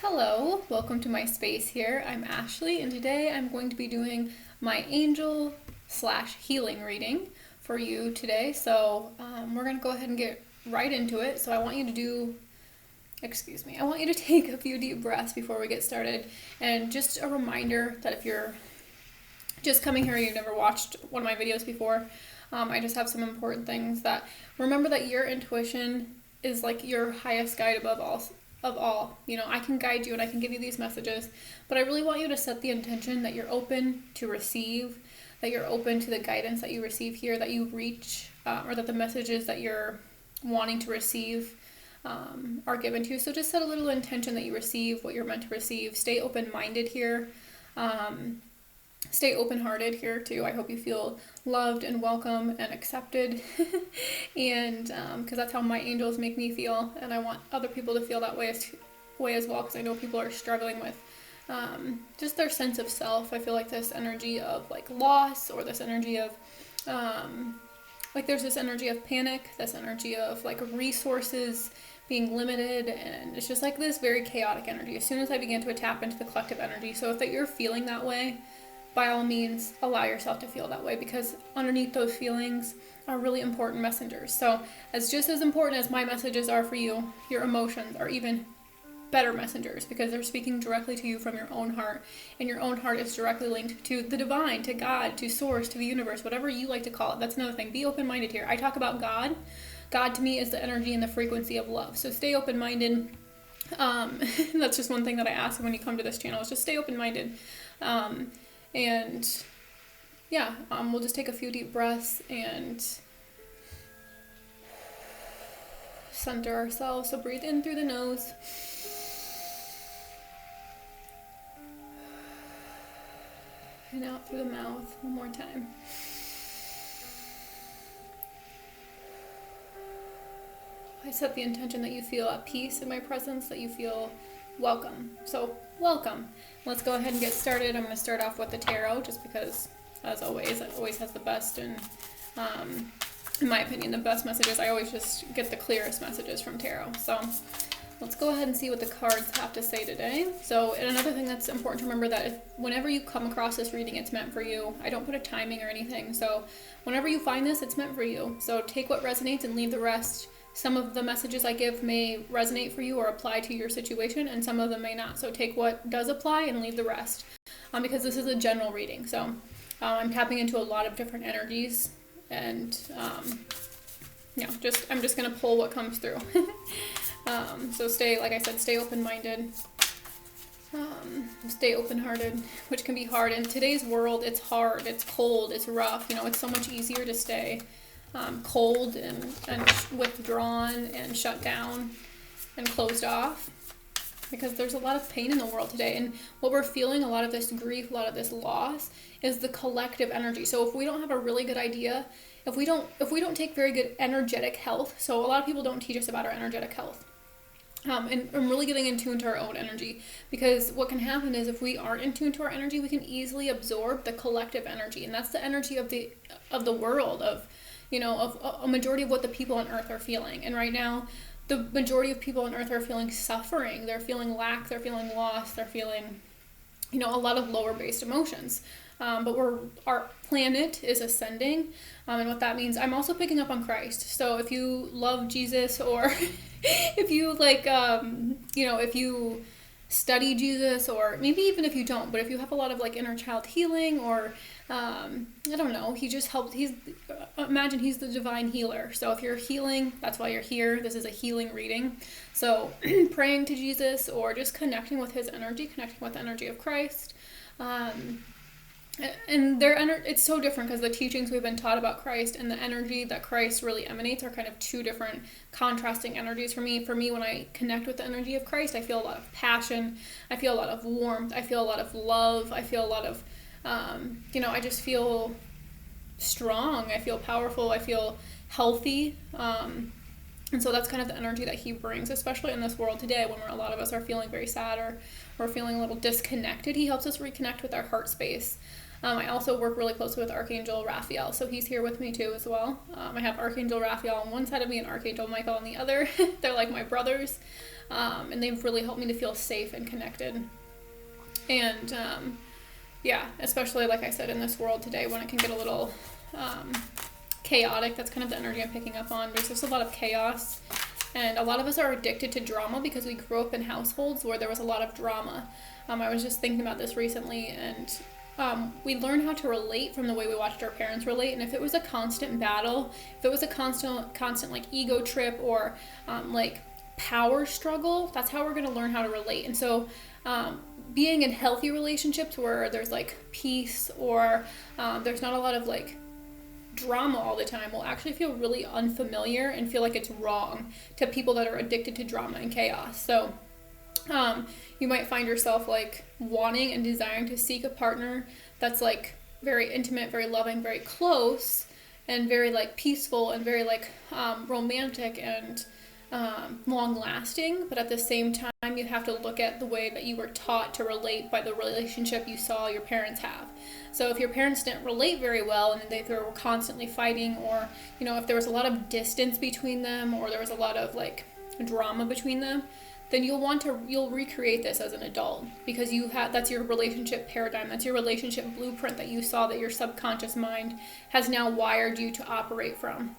Hello, welcome to my space here. I'm Ashley, and today I'm going to be doing my angel/healing reading for you today. So we're going to go ahead and get right into it. So I want you to take a few deep breaths before we get started. And just a reminder that if you're just coming here, you've never watched one of my videos before, I just have some important things that remember that your intuition is like your highest guide above all. I can guide you and I can give you these messages, but I really want you to set the intention that you're open to receive, that you're open to the guidance that you receive here, that you reach, or that the messages that you're wanting to receive are given to you. So just set a little intention that you receive what you're meant to receive. Stay open-minded here. Stay open-hearted here too. I hope you feel loved and welcome and accepted, and because that's how my angels make me feel, and I want other people to feel that way as well, because I know people are struggling with just their sense of self. I feel like this energy of like loss, or this energy of there's this energy of panic, this energy of like resources being limited, and it's just like this very chaotic energy as soon as I begin to tap into the collective energy. So if that you're feeling that way, by all means, allow yourself to feel that way, because underneath those feelings are really important messengers. So just as important as my messages are for you, your emotions are even better messengers, because they're speaking directly to you from your own heart, and your own heart is directly linked to the divine, to God, to source, to the universe, whatever you like to call it. That's another thing. Be open-minded here. I talk about God. God to me is the energy and the frequency of love. So stay open-minded. That's just one thing that I ask when you come to this channel, is just stay open-minded. We'll just take a few deep breaths and center ourselves. So breathe in through the nose. And out through the mouth. One more time. I set the intention that you feel at peace in my presence, that you feel welcome. So welcome. Let's go ahead and get started. I'm going to start off with the tarot, just because, as always, it always has the best, and in my opinion, the best messages. I always just get the clearest messages from tarot. So let's go ahead and see what the cards have to say today. So, and another thing that's important to remember, that whenever you come across this reading, it's meant for you. I don't put a timing or anything. So whenever you find this, it's meant for you. So take what resonates and leave the rest. Some of the messages I give may resonate for you or apply to your situation, and some of them may not. So take what does apply and leave the rest, because this is a general reading. So I'm tapping into a lot of different energies, and I'm just gonna pull what comes through. So stay open-minded, stay open-hearted, which can be hard in today's world. It's hard, it's cold, it's rough. It's so much easier to stay cold and withdrawn and shut down and closed off, because there's a lot of pain in the world today, and what we're feeling, a lot of this grief, a lot of this loss, is the collective energy. So if we don't have a really good idea, if we don't take very good energetic health, so a lot of people don't teach us about our energetic health, and really getting in tune to our own energy, because what can happen is, if we aren't in tune to our energy, we can easily absorb the collective energy, and that's the energy of the world, of a majority of what the people on earth are feeling. And right now, the majority of people on earth are feeling suffering. They're feeling lack. They're feeling loss. They're feeling, a lot of lower-based emotions. But our planet is ascending. And what that means, I'm also picking up on Christ. So if you love Jesus, or if you if you study Jesus, or maybe even if you don't, but if you have a lot of inner child healing, or I don't know, he just helped. Imagine he's the divine healer. So if you're healing, that's why you're here. This is a healing reading. So praying to Jesus, or just connecting with his energy, connecting with the energy of Christ. And it's so different, because the teachings we've been taught about Christ and the energy that Christ really emanates are kind of two different contrasting energies for me. For me, when I connect with the energy of Christ, I feel a lot of passion. I feel a lot of warmth. I feel a lot of love. I feel a lot of, I just feel strong. I feel powerful. I feel healthy. And so that's kind of the energy that he brings, especially in this world today, when a lot of us are feeling very sad, or we're feeling a little disconnected. He helps us reconnect with our heart space. I also work really closely with Archangel Raphael, so he's here with me too as well. I have Archangel Raphael on one side of me and Archangel Michael on the other. They're like my brothers. and they've really helped me to feel safe and connected. And yeah, especially like I said, in this world today when it can get a little chaotic, that's kind of the energy I'm picking up on. There's just a lot of chaos, and a lot of us are addicted to drama because we grew up in households where there was a lot of drama. I was just thinking about this recently, and we learn how to relate from the way we watched our parents relate. And if it was a constant battle, if it was a constant like ego trip or like power struggle, that's how we're going to learn how to relate. And so being in healthy relationships where there's like peace or there's not a lot of like drama all the time will actually feel really unfamiliar and feel like it's wrong to people that are addicted to drama and chaos. So you might find yourself like wanting and desiring to seek a partner that's like very intimate, very loving, very close, and very like peaceful and very like romantic and long lasting. But at the same time, you have to look at the way that you were taught to relate by the relationship you saw your parents have. So if your parents didn't relate very well and they were constantly fighting, or you know, if there was a lot of distance between them, or there was a lot of like drama between them, then you'll recreate this as an adult, because that's your relationship paradigm, that's your relationship blueprint that you saw, that your subconscious mind has now wired you to operate from.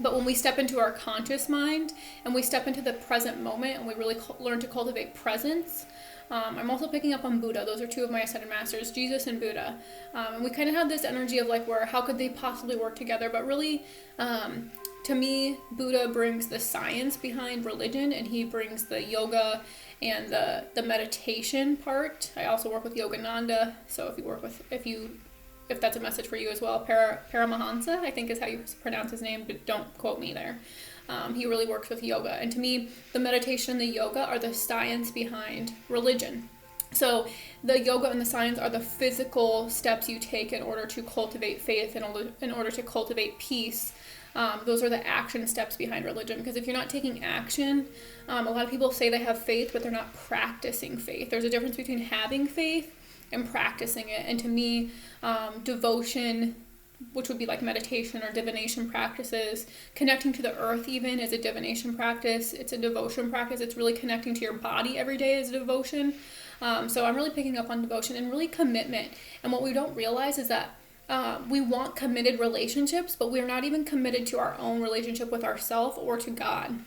But when we step into our conscious mind and we step into the present moment and we really learn to cultivate presence, I'm also picking up on Buddha. Those are two of my ascended masters, Jesus and Buddha. And we kind of have this energy of like, where how could they possibly work together? But really, to me, Buddha brings the science behind religion, and he brings the yoga and the meditation part. I also work with Yogananda, so if that's a message for you as well, Paramahansa, I think is how you pronounce his name, but don't quote me there. He really works with yoga, and to me, the meditation and the yoga are the science behind religion. So the yoga and the science are the physical steps you take in order to cultivate faith, in order to cultivate peace. Those are the action steps behind religion, because if you're not taking action, a lot of people say they have faith, but they're not practicing faith. There's a difference between having faith and practicing it. And to me, devotion, which would be like meditation or divination practices, connecting to the earth even is a divination practice. It's a devotion practice. It's really connecting to your body every day is a devotion. So I'm really picking up on devotion and really commitment. And what we don't realize is that we want committed relationships, but we're not even committed to our own relationship with ourselves or to God.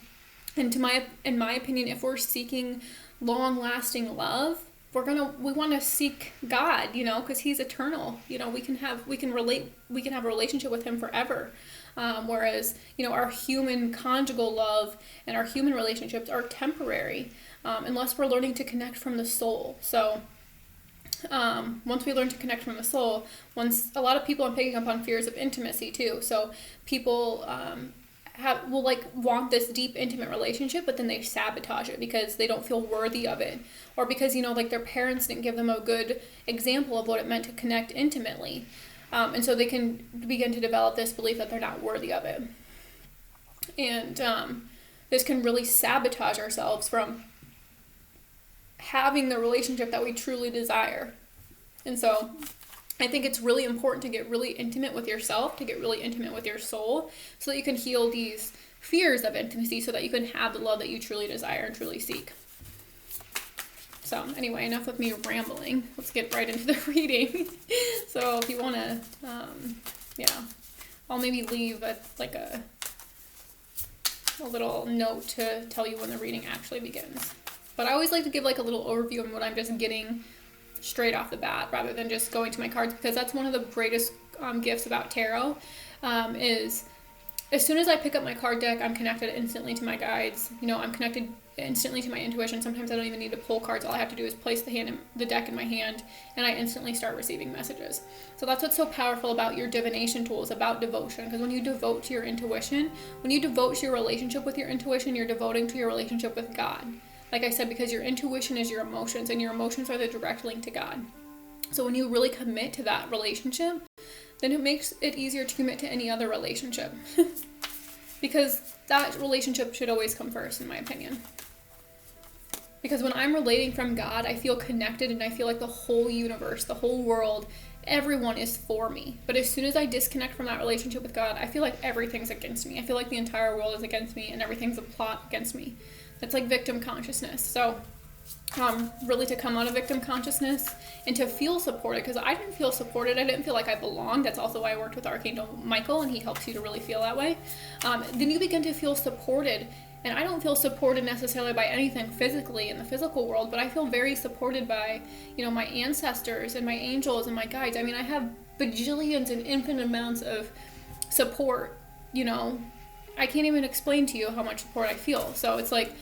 And in my opinion, if we're seeking long-lasting love, we want to seek God, because He's eternal. We can have a relationship with Him forever. Whereas, our human conjugal love and our human relationships are temporary, unless we're learning to connect from the soul. So once we learn to connect from the soul, a lot of people are picking up on fears of intimacy too. So people will like want this deep intimate relationship, but then they sabotage it because they don't feel worthy of it, or because like their parents didn't give them a good example of what it meant to connect intimately, and so they can begin to develop this belief that they're not worthy of it, and this can really sabotage ourselves from having the relationship that we truly desire. And so I think it's really important to get really intimate with yourself, to get really intimate with your soul, so that you can heal these fears of intimacy, so that you can have the love that you truly desire and truly seek. So anyway, enough with me rambling. Let's get right into the reading. So if you want to, I'll maybe leave a little note to tell you when the reading actually begins. But I always like to give like a little overview of what I'm just getting straight off the bat, rather than just going to my cards, because that's one of the greatest gifts about tarot, is as soon as I pick up my card deck, I'm connected instantly to my guides. I'm connected instantly to my intuition. Sometimes I don't even need to pull cards. All I have to do is place the deck in my hand, and I instantly start receiving messages. So that's what's so powerful about your divination tools, about devotion, because when you devote to your intuition, when you devote to your relationship with your intuition, you're devoting to your relationship with God. Like I said, because your intuition is your emotions, and your emotions are the direct link to God. So when you really commit to that relationship, then it makes it easier to commit to any other relationship. Because that relationship should always come first, in my opinion. Because when I'm relating from God, I feel connected, and I feel like the whole universe, the whole world, everyone is for me. But as soon as I disconnect from that relationship with God, I feel like everything's against me. I feel like the entire world is against me, and everything's a plot against me. It's like victim consciousness. So really to come out of victim consciousness and to feel supported, because I didn't feel supported. I didn't feel like I belonged. That's also why I worked with Archangel Michael, and he helps you to really feel that way. Then you begin to feel supported. And I don't feel supported necessarily by anything physically in the physical world, but I feel very supported by, my ancestors and my angels and my guides. I mean, I have bajillions and infinite amounts of support, I can't even explain to you how much support I feel. So it's like,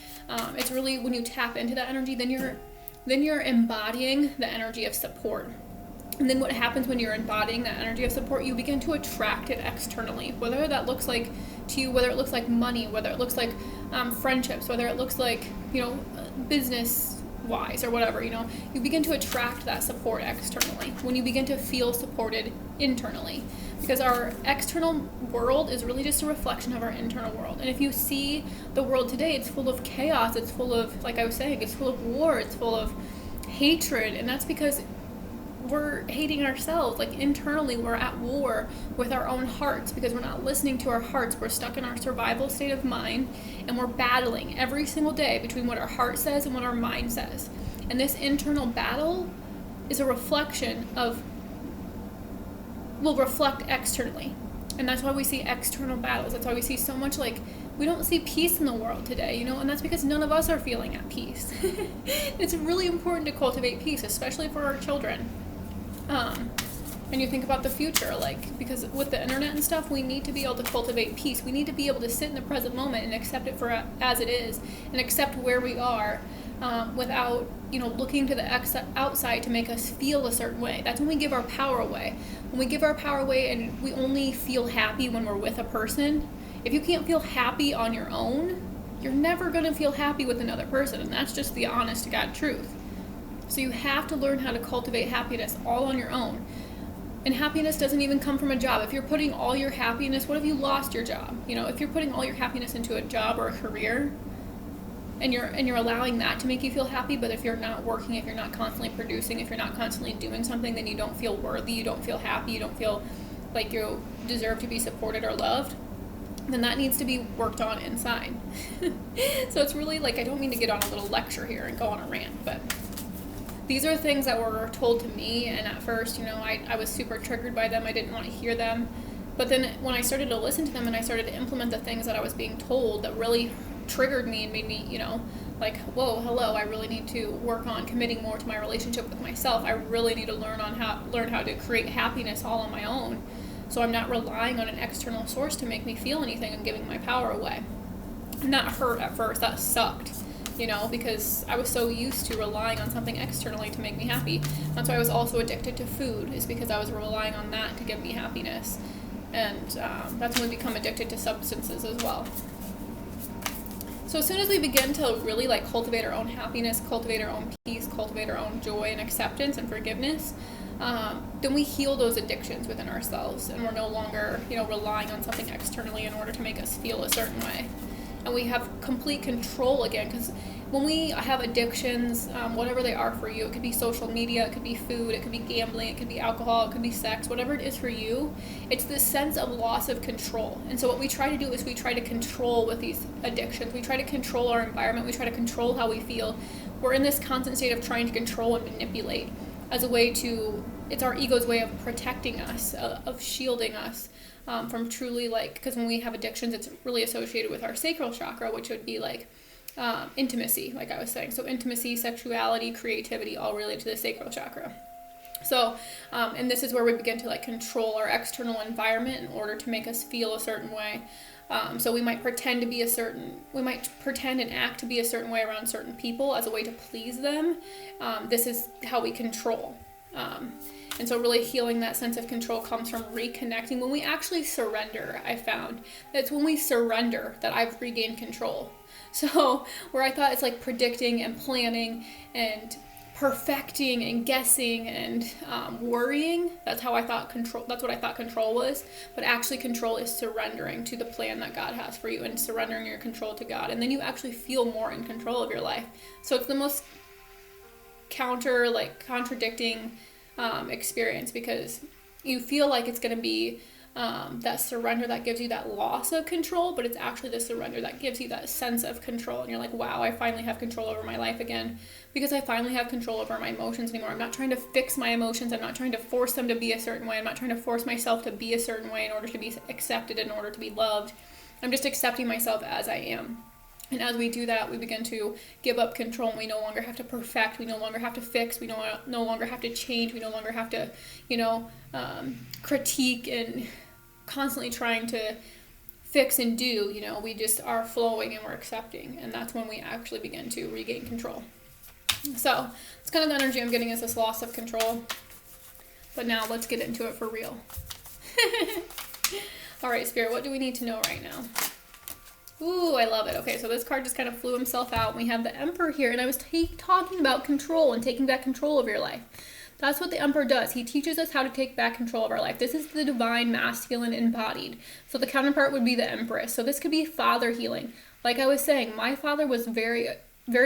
it's really, when you tap into that energy, then you're embodying the energy of support. And then what happens when you're embodying that energy of support, you begin to attract it externally, whether that looks like to you, whether it looks like money, whether it looks like friendships, whether it looks like, business wise or whatever, you begin to attract that support externally when you begin to feel supported internally, because our external world is really just a reflection of our internal world. And if you see the world today, it's full of chaos, it's full of, like I was saying, it's full of war, it's full of hatred, and that's because we're hating ourselves. Like internally we're at war with our own hearts because we're not listening to our hearts. We're stuck in our survival state of mind, and we're battling every single day between what our heart says and what our mind says. And this internal battle is a reflection of, will reflect externally. And that's why we see external battles. That's why we see so much, like, we don't see peace in the world today, and that's because none of us are feeling at peace. It's really important to cultivate peace, especially for our children. And you think about the future, because with the internet and stuff, we need to be able to cultivate peace. We need to be able to sit in the present moment and accept it for as it is, and accept where we are, without, looking to the outside to make us feel a certain way. That's when we give our power away. When we give our power away and we only feel happy when we're with a person, if you can't feel happy on your own, you're never going to feel happy with another person, and that's just the honest to God truth. So you have to learn how to cultivate happiness all on your own. And happiness doesn't even come from a job. If you're putting all your happiness, what if you lost your job? If you're putting all your happiness into a job or a career, and you're allowing that to make you feel happy, but if you're not working, if you're not constantly producing, if you're not constantly doing something, then you don't feel worthy, you don't feel happy, you don't feel like you deserve to be supported or loved, then that needs to be worked on inside. So it's really I don't mean to get on a little lecture here and go on a rant, but these are things that were told to me, and at first, I was super triggered by them. I didn't want to hear them. But then when I started to listen to them and I started to implement the things that I was being told, that really triggered me and made me, whoa, hello, I really need to work on committing more to my relationship with myself. I really need to learn how to create happiness all on my own. So I'm not relying on an external source to make me feel anything and giving my power away. And that hurt at first. That sucked. Because I was so used to relying on something externally to make me happy. That's why I was also addicted to food, is because I was relying on that to give me happiness. And that's when we become addicted to substances as well. So as soon as we begin to really cultivate our own happiness, cultivate our own peace, cultivate our own joy and acceptance and forgiveness, then we heal those addictions within ourselves, and we're no longer, relying on something externally in order to make us feel a certain way. And we have complete control again, because when we have addictions, whatever they are for you, it could be social media, it could be food, it could be gambling, it could be alcohol, it could be sex, whatever it is for you, it's this sense of loss of control. And so what we try to do is we try to control with these addictions. We try to control our environment. We try to control how we feel. We're in this constant state of trying to control and manipulate as a way to, it's our ego's way of protecting us, of shielding us. From truly because when we have addictions, it's really associated with our sacral chakra, which would be intimacy, like I was saying. So intimacy, sexuality, creativity, all related to the sacral chakra. So, and this is where we begin to control our external environment in order to make us feel a certain way. So we might pretend and act to be a certain way around certain people as a way to please them. This is how we control. And so really healing that sense of control comes from reconnecting. When we actually surrender, I found that's when we surrender that I've regained control. So where I thought it's predicting and planning and perfecting and guessing and worrying, that's what I thought control was. But actually control is surrendering to the plan that God has for you and surrendering your control to God. And then you actually feel more in control of your life. So it's the most contradicting experience, because you feel like it's going to be that surrender that gives you that loss of control, but it's actually the surrender that gives you that sense of control. And you're like, wow, I finally have control over my life again, because I finally have control over my emotions anymore. I'm not trying to fix my emotions. I'm not trying to force them to be a certain way. I'm not trying to force myself to be a certain way in order to be accepted, in order to be loved. I'm just accepting myself as I am. And as we do that, we begin to give up control, and we no longer have to perfect. We no longer have to fix. We no longer have to change. We no longer have to, critique and constantly trying to fix and do. We just are flowing and we're accepting. And that's when we actually begin to regain control. So it's kind of the energy I'm getting, is this loss of control. But now let's get into it for real. All right, Spirit, what do we need to know right now? Ooh, I love it. Okay, so this card just kind of flew himself out. We have the Emperor here, and I was talking about control and taking back control of your life. That's what the Emperor does. He teaches us how to take back control of our life. This is the divine masculine embodied. So the counterpart would be the Empress. So this could be father healing. Like I was saying, my father was very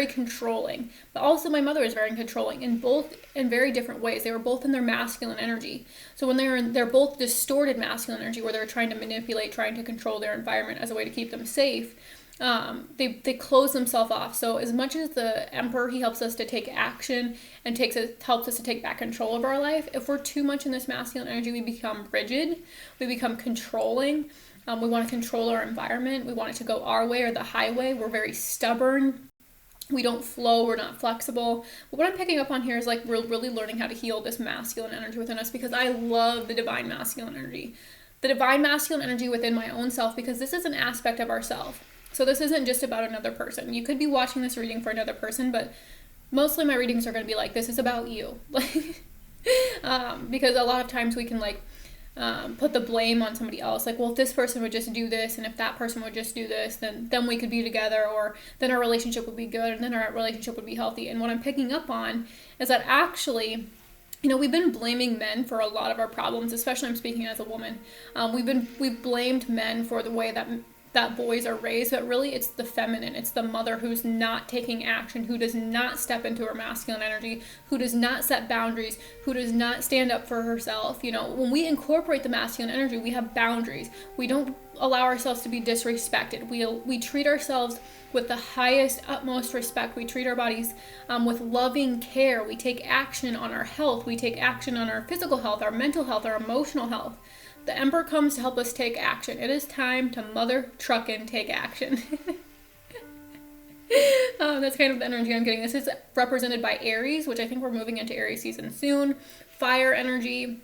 controlling, but also my mother is very controlling, in very different ways. They were both in their masculine energy. So when they're both distorted masculine energy, where they're trying to manipulate, trying to control their environment as a way to keep them safe, they close themselves off. So as much as the Emperor, he helps us to take action and helps us to take back control of our life, if we're too much in this masculine energy, we become rigid, we become controlling. We want to control our environment. We want it to go our way or the highway. We're very stubborn. We don't flow, we're not flexible. But what I'm picking up on here is like we're really learning how to heal this masculine energy within us, because I love the divine masculine energy. The divine masculine energy within my own self, because this is an aspect of ourself. So this isn't just about another person. You could be watching this reading for another person, but mostly my readings are going to be like, this is about you. Because a lot of times we can put the blame on somebody else. Like, well, if this person would just do this, and if that person would just do this, then we could be together, or then our relationship would be good, and then our relationship would be healthy. And what I'm picking up on is that actually, we've been blaming men for a lot of our problems, especially I'm speaking as a woman. We've blamed men for the way that boys are raised, but really it's the feminine. It's the mother who's not taking action, who does not step into her masculine energy, who does not set boundaries, who does not stand up for herself. When we incorporate the masculine energy, we have boundaries. We don't allow ourselves to be disrespected. We treat ourselves with the highest, utmost respect. We treat our bodies with loving care. We take action on our health. We take action on our physical health, our mental health, our emotional health. The Emperor comes to help us take action. It is time to mother truckin' take action. That's kind of the energy I'm getting. This is represented by Aries, which I think we're moving into Aries season soon. Fire energy.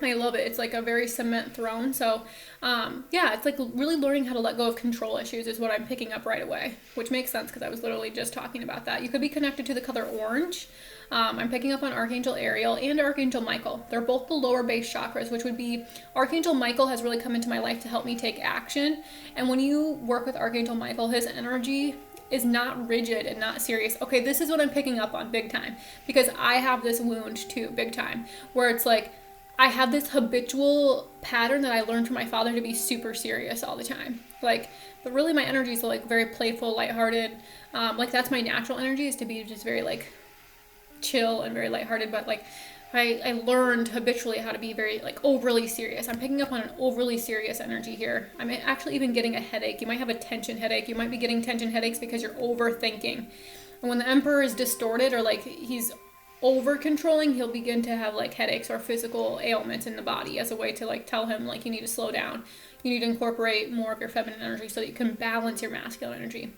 I love it. It's like a very cement throne. So, it's like really learning how to let go of control issues is what I'm picking up right away, which makes sense because I was literally just talking about that. You could be connected to the color orange. I'm picking up on Archangel Ariel and Archangel Michael. They're both the lower base chakras, which would be Archangel Michael has really come into my life to help me take action. And when you work with Archangel Michael, his energy is not rigid and not serious. Okay, this is what I'm picking up on big time, because I have this wound too, big time, where it's like I have this habitual pattern that I learned from my father to be super serious all the time. But really my energy is very playful, lighthearted. That's my natural energy, is to be just very chill and very lighthearted, but I learned habitually how to be very overly serious. I'm picking up on an overly serious energy here. I'm actually even getting a headache. You might have a tension headache. You might be getting tension headaches because you're overthinking. And when the Emperor is distorted or he's over controlling, he'll begin to have headaches or physical ailments in the body as a way to tell him you need to slow down. You need to incorporate more of your feminine energy so that you can balance your masculine energy.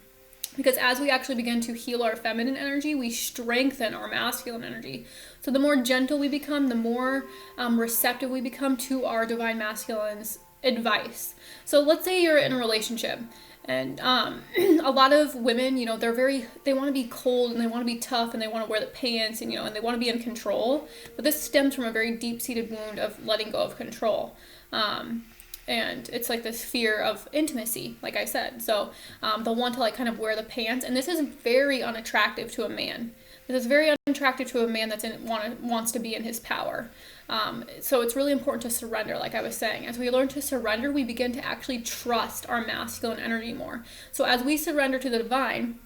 Because as we actually begin to heal our feminine energy, we strengthen our masculine energy. So the more gentle we become, the more receptive we become to our divine masculine's advice. So let's say you're in a relationship, and a lot of women, they want to be cold and they want to be tough and they want to wear the pants and, and they want to be in control. But this stems from a very deep-seated wound of letting go of control. And it's this fear of intimacy, like I said. So they'll want to kind of wear the pants. And this is very unattractive to a man. This is very unattractive to a man that's wants to be in his power. So it's really important to surrender, like I was saying. As we learn to surrender, we begin to actually trust our masculine energy more. So as we surrender to the divine,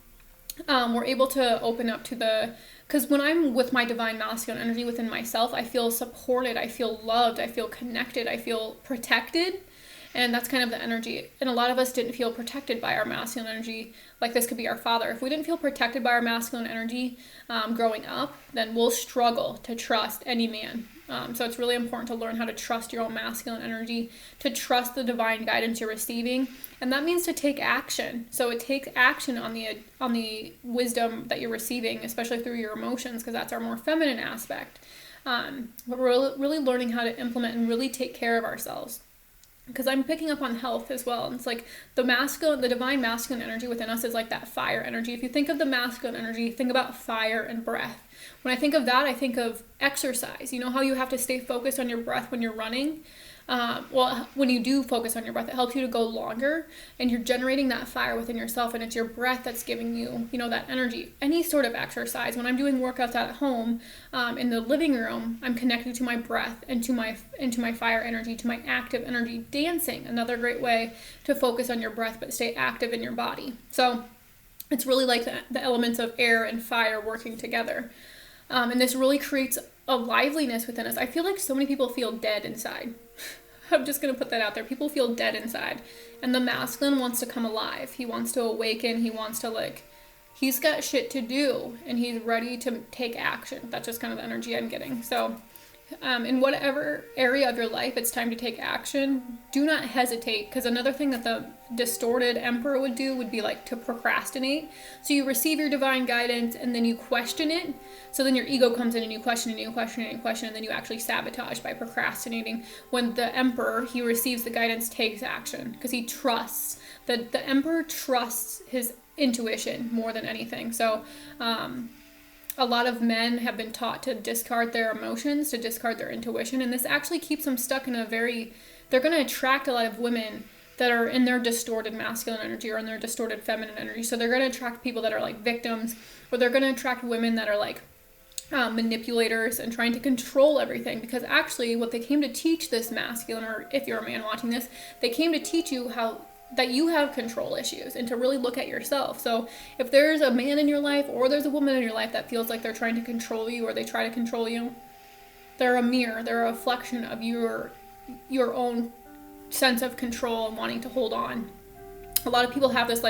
we're able to open up to the because when I'm with my divine masculine energy within myself, I feel supported, I feel loved, I feel connected, I feel protected. And that's kind of the energy. And a lot of us didn't feel protected by our masculine energy. Like this could be our father. If we didn't feel protected by our masculine energy growing up, then we'll struggle to trust any man. So it's really important to learn how to trust your own masculine energy, to trust the divine guidance you're receiving. And that means to take action. So it takes action on the wisdom that you're receiving, especially through your emotions, because that's our more feminine aspect. But we're really learning how to implement and really take care of ourselves. Because I'm picking up on health as well. And it's like the divine masculine energy within us is like that fire energy. If you think of the masculine energy, think about fire and breath. When I think of that, I think of exercise. You know how you have to stay focused on your breath when you're running? When you do focus on your breath, it helps you to go longer, and you're generating that fire within yourself, and it's your breath that's giving you, that energy. Any sort of exercise, when I'm doing workouts at home, in the living room, I'm connected to my breath and to my fire energy, to my active energy. Dancing, another great way to focus on your breath, but stay active in your body. So it's really like the elements of air and fire working together. And this really creates a liveliness within us. I feel like so many people feel dead inside. I'm just going to put that out there. People feel dead inside. And the masculine wants to come alive. He wants to awaken. He wants to he's got shit to do. And he's ready to take action. That's just kind of the energy I'm getting. So in whatever area of your life it's time to take action, do not hesitate. Because another thing that the distorted emperor would do would be to procrastinate. So you receive your divine guidance and then you question it. So then your ego comes in and you question and you question and you question, and then you actually sabotage by procrastinating. When the emperor, he receives the guidance, takes action, because he trusts. The emperor trusts his intuition more than anything. So a lot of men have been taught to discard their emotions, to discard their intuition, and this actually keeps them stuck in they're going to attract a lot of women that are in their distorted masculine energy or in their distorted feminine energy. So they're going to attract people that are victims, or they're going to attract women that are manipulators and trying to control everything, because actually what they came to teach this masculine, or if you're a man watching this, they came to teach you that you have control issues and to really look at yourself. So if there's a man in your life or there's a woman in your life that feels like they're trying to control you or they try to control you, they're a mirror, they're a reflection of your own sense of control and wanting to hold on. A lot of people have this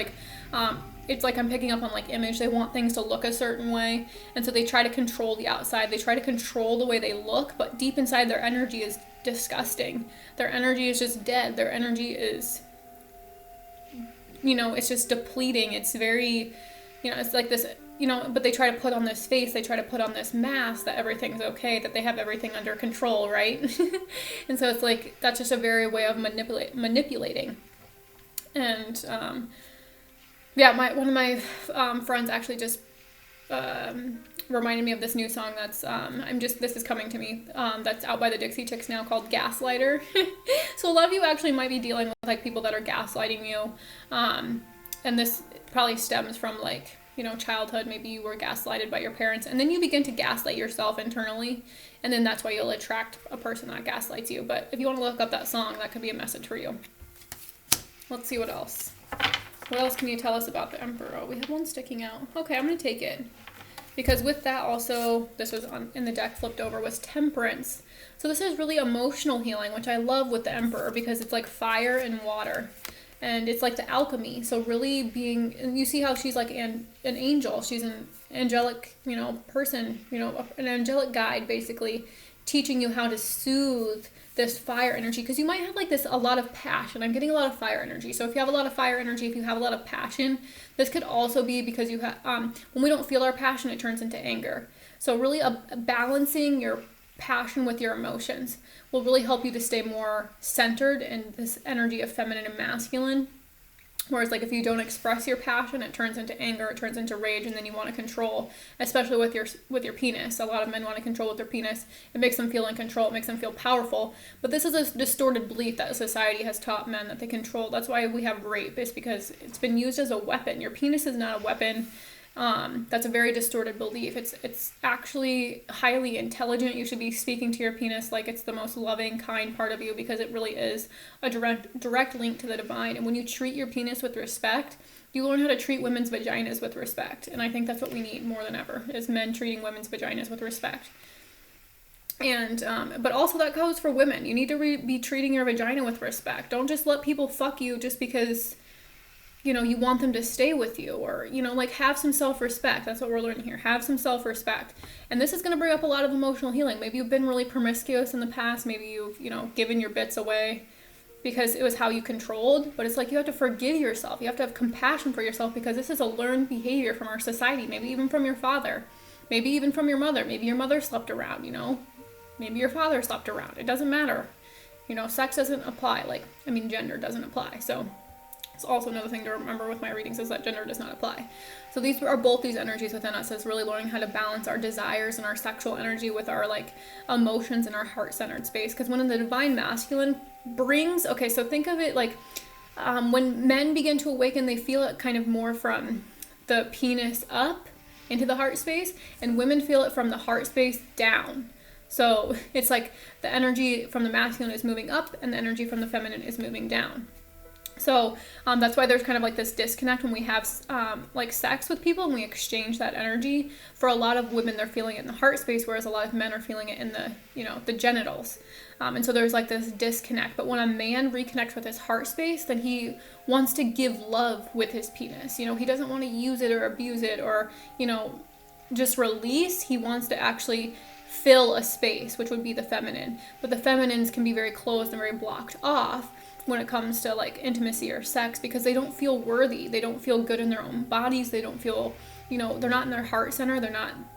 it's I'm picking up on image. They want things to look a certain way, and so they try to control the outside. They try to control the way they look, but deep inside their energy is disgusting. Their energy is just dead. Their energy is it's just depleting. It's very, it's like this, but they try to put on this face, they try to put on this mask that everything's okay, that they have everything under control, right? And so it's that's just a very way of manipulating. And, one of my friends actually just reminded me of this new song that's this is coming to me, that's out by the Dixie Chicks now, called Gaslighter. So a lot of you actually might be dealing with people that are gaslighting you, and this probably stems from childhood. Maybe you were gaslighted by your parents, and then you begin to gaslight yourself internally, and then that's why you'll attract a person that gaslights you. But if you want to look up that song, that could be a message for you. Let's see what else. What else can you tell us about the Emperor? Oh, we have one sticking out. Okay, I'm going to take it. Because with that also, this was in the deck flipped over, was Temperance. So this is really emotional healing, which I love with the Emperor, because it's fire and water. And it's the alchemy. So really and you see how she's an angel. She's an angelic, person, an angelic guide, basically, teaching you how to soothe this fire energy, because you might have a lot of passion. I'm getting a lot of fire energy. So if you have a lot of fire energy, if you have a lot of passion, this could also be because you have when we don't feel our passion, it turns into anger. So really balancing your passion with your emotions will really help you to stay more centered in this energy of feminine and masculine. Whereas if you don't express your passion, it turns into anger, it turns into rage, and then you want to control, especially with your penis. A lot of men want to control with their penis. It makes them feel in control, it makes them feel powerful. But this is a distorted belief that society has taught men that they control. That's why we have rape, is because it's been used as a weapon. Your penis is not a weapon. That's a very distorted belief. It's actually highly intelligent. You should be speaking to your penis like it's the most loving, kind part of you, because it really is a direct link to the divine. And when you treat your penis with respect, You learn how to treat women's vaginas with respect. And I think that's what we need more than ever, is men treating women's vaginas with respect. And, but also that goes for women. You need to be treating your vagina with respect. Don't just let people fuck you just because, you know, you want them to stay with you, or, you know, like, have some self-respect. That's what we're learning here. Have some self-respect. And this is going to bring up a lot of emotional healing. Maybe you've been really promiscuous in the past. Maybe you've, you know, given your bits away because it was how you controlled. But it's like, you have to forgive yourself. You have to have compassion for yourself, because this is a learned behavior from our society. Maybe even from your father. Maybe even from your mother. Maybe your mother slept around, you know. Maybe your father slept around. It doesn't matter. You know, sex doesn't apply. Like, I mean, gender doesn't apply. So it's also another thing to remember with my readings, is that gender does not apply. So these are both these energies within us, is really learning how to balance our desires and our sexual energy with our, like, emotions and our heart-centered space. Because when the divine masculine brings, okay, so think of it like when men begin to awaken, they feel it kind of more from the penis up into the heart space, and women feel it from the heart space down. So it's like the energy from the masculine is moving up and the energy from the feminine is moving down. So that's why there's kind of like this disconnect when we have like sex with people and we exchange that energy. For a lot of women, they're feeling it in the heart space, whereas a lot of men are feeling it in the, you know, the genitals. And so there's like this disconnect. But when a man reconnects with his heart space, then he wants to give love with his penis. You know, he doesn't want to use it or abuse it or, you know, just release. He wants to actually fill a space, which would be the feminine. But the feminines can be very closed and very blocked off when it comes to like intimacy or sex, because they don't feel worthy. They don't feel good in their own bodies. They don't feel, you know, they're not in their heart center.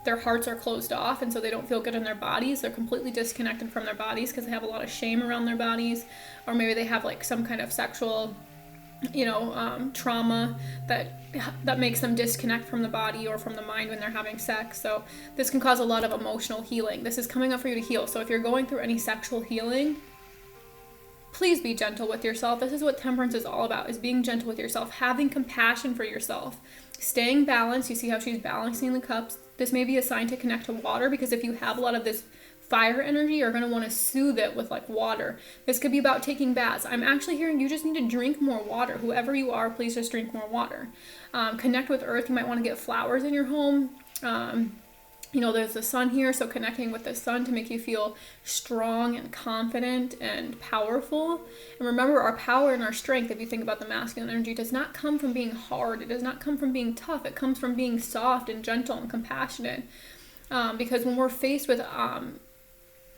Their hearts are closed off. And so they don't feel good in their bodies. They're completely disconnected from their bodies because they have a lot of shame around their bodies. Or maybe they have like some kind of sexual, you know, trauma that makes them disconnect from the body or from the mind when they're having sex. So this can cause a lot of emotional healing. This is coming up for you to heal. So if you're going through any sexual healing, please be gentle with yourself. This is what temperance is all about, is being gentle with yourself, having compassion for yourself, staying balanced. You see how she's balancing the cups. This may be a sign to connect to water, because if you have a lot of this fire energy, you're going to want to soothe it with like water. This could be about taking baths. I'm actually hearing you just need to drink more water. Whoever you are, please just drink more water. Connect with earth. You might want to get flowers in your home. You know, there's the sun here, so connecting with the sun to make you feel strong and confident and powerful. And remember, our power and our strength, if you think about the masculine energy, does not come from being hard. It does not come from being tough. It comes from being soft and gentle and compassionate. Because when we're faced with,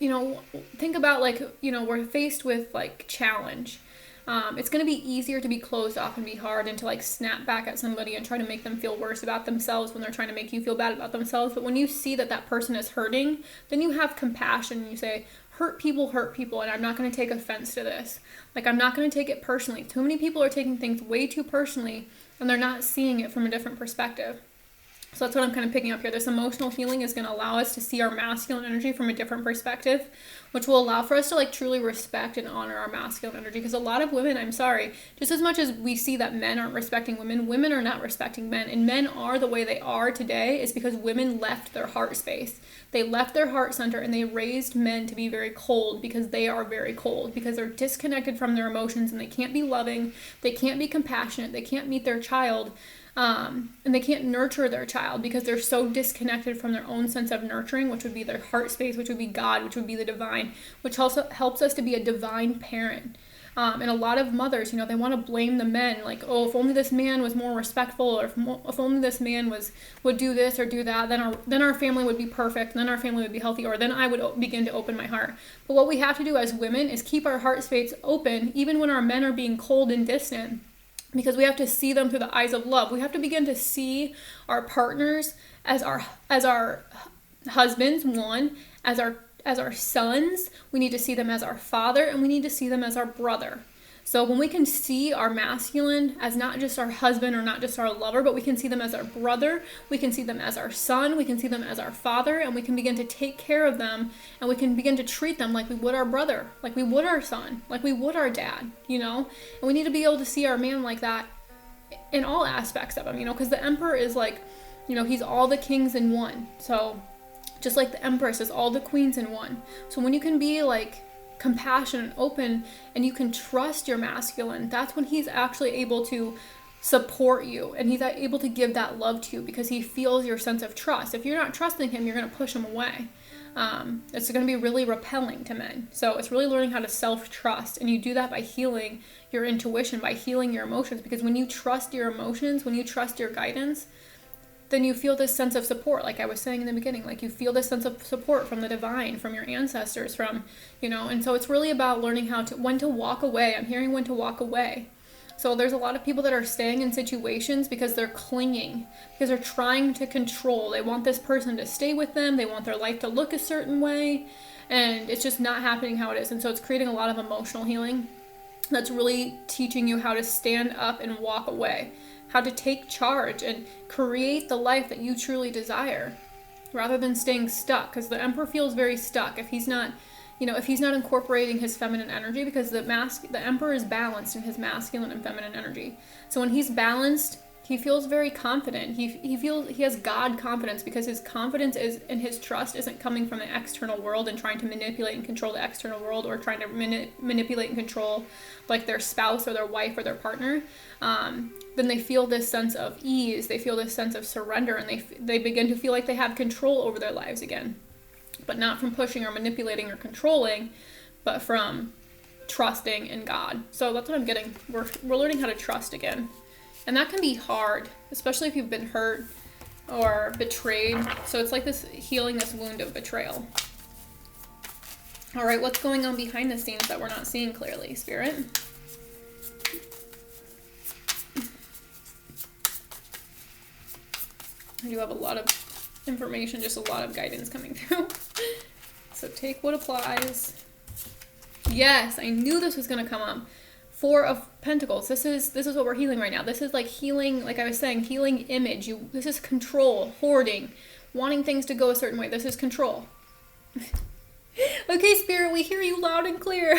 you know, think about like, you know, we're faced with like challenge. It's going to be easier to be closed off and be hard and to like snap back at somebody and try to make them feel worse about themselves when they're trying to make you feel bad about themselves. But when you see that that person is hurting, then you have compassion and you say, hurt people, and I'm not going to take offense to this. Like, I'm not going to take it personally. Too many people are taking things way too personally and they're not seeing it from a different perspective. So that's what I'm kind of picking up here. This emotional healing is going to allow us to see our masculine energy from a different perspective, which will allow for us to like truly respect and honor our masculine energy. Because a lot of women, I'm sorry, just as much as we see that men aren't respecting women, women are not respecting men. And men are the way they are today is because women left their heart space. They left their heart center and they raised men to be very cold, because they are very cold, because they're disconnected from their emotions and they can't be loving, they can't be compassionate, they can't meet their child. And they can't nurture their child because they're so disconnected from their own sense of nurturing, which would be their heart space, which would be God, which would be the divine, which also helps us to be a divine parent. And a lot of mothers, you know, they want to blame the men, like, oh, if only this man was more respectful, or if only this man would do this or do that, then our family would be perfect, and then our family would be healthy, or then I would begin to open my heart. But what we have to do as women is keep our heart space open, even when our men are being cold and distant. Because we have to see them through the eyes of love. We have to begin to see our partners as our husbands, one, as our sons. We need to see them as our father, and we need to see them as our brother. So when we can see our masculine as not just our husband or not just our lover, but we can see them as our brother, we can see them as our son, we can see them as our father, and we can begin to take care of them, and we can begin to treat them like we would our brother, like we would our son, like we would our dad, you know? And we need to be able to see our man like that in all aspects of him, you know, because the emperor is like, you know, he's all the kings in one. So just like the empress is all the queens in one. So when you can be like compassionate and open and you can trust your masculine, that's when he's actually able to support you, and he's able to give that love to you because he feels your sense of trust. If you're not trusting him, you're going to push him away. It's going to be really repelling to men. So it's really learning how to self-trust, and you do that by healing your intuition, by healing your emotions, because when you trust your emotions, when you trust your guidance, then you feel this sense of support, like I was saying in the beginning, like you feel this sense of support from the divine, from your ancestors, from, and so it's really about learning when to walk away. I'm hearing when to walk away. So there's a lot of people that are staying in situations because they're clinging, because they're trying to control. They want this person to stay with them. They want their life to look a certain way, and it's just not happening how it is. And so it's creating a lot of emotional healing that's really teaching you how to stand up and walk away, how to take charge and create the life that you truly desire, rather than staying stuck, because the Emperor feels very stuck if he's not incorporating his feminine energy, because the Emperor is balanced in his masculine and feminine energy. So when he's balanced, he feels very confident. He feels he has God confidence, because his confidence and his trust isn't coming from the external world and trying to manipulate and control the external world, or trying to manipulate and control like their spouse or their wife or their partner. Then they feel this sense of ease. They feel this sense of surrender, and they begin to feel like they have control over their lives again. But not from pushing or manipulating or controlling, but from trusting in God. So that's what I'm getting. We're learning how to trust again. And that can be hard, especially if you've been hurt or betrayed. So it's like this healing this wound of betrayal. All right, what's going on behind the scenes that we're not seeing clearly, Spirit? I do have a lot of information, just a lot of guidance coming through. So take what applies. Yes, I knew this was going to come up. Four of Pentacles. This is what we're healing right now. This is like healing, like I was saying, healing image. This is control, hoarding, wanting things to go a certain way. This is control. Okay, Spirit, we hear you loud and clear.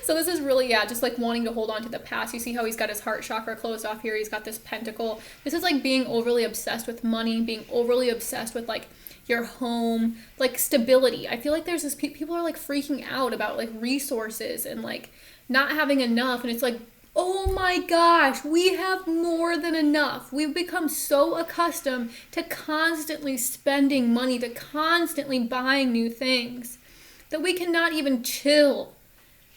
So this is really, just like wanting to hold on to the past. You see how he's got his heart chakra closed off here. He's got this pentacle. This is like being overly obsessed with money, being overly obsessed with like your home, like stability. I feel like there's this, people are like freaking out about like resources and like not having enough. And it's like, oh my gosh, we have more than enough. We've become so accustomed to constantly spending money, to constantly buying new things, that we cannot even chill.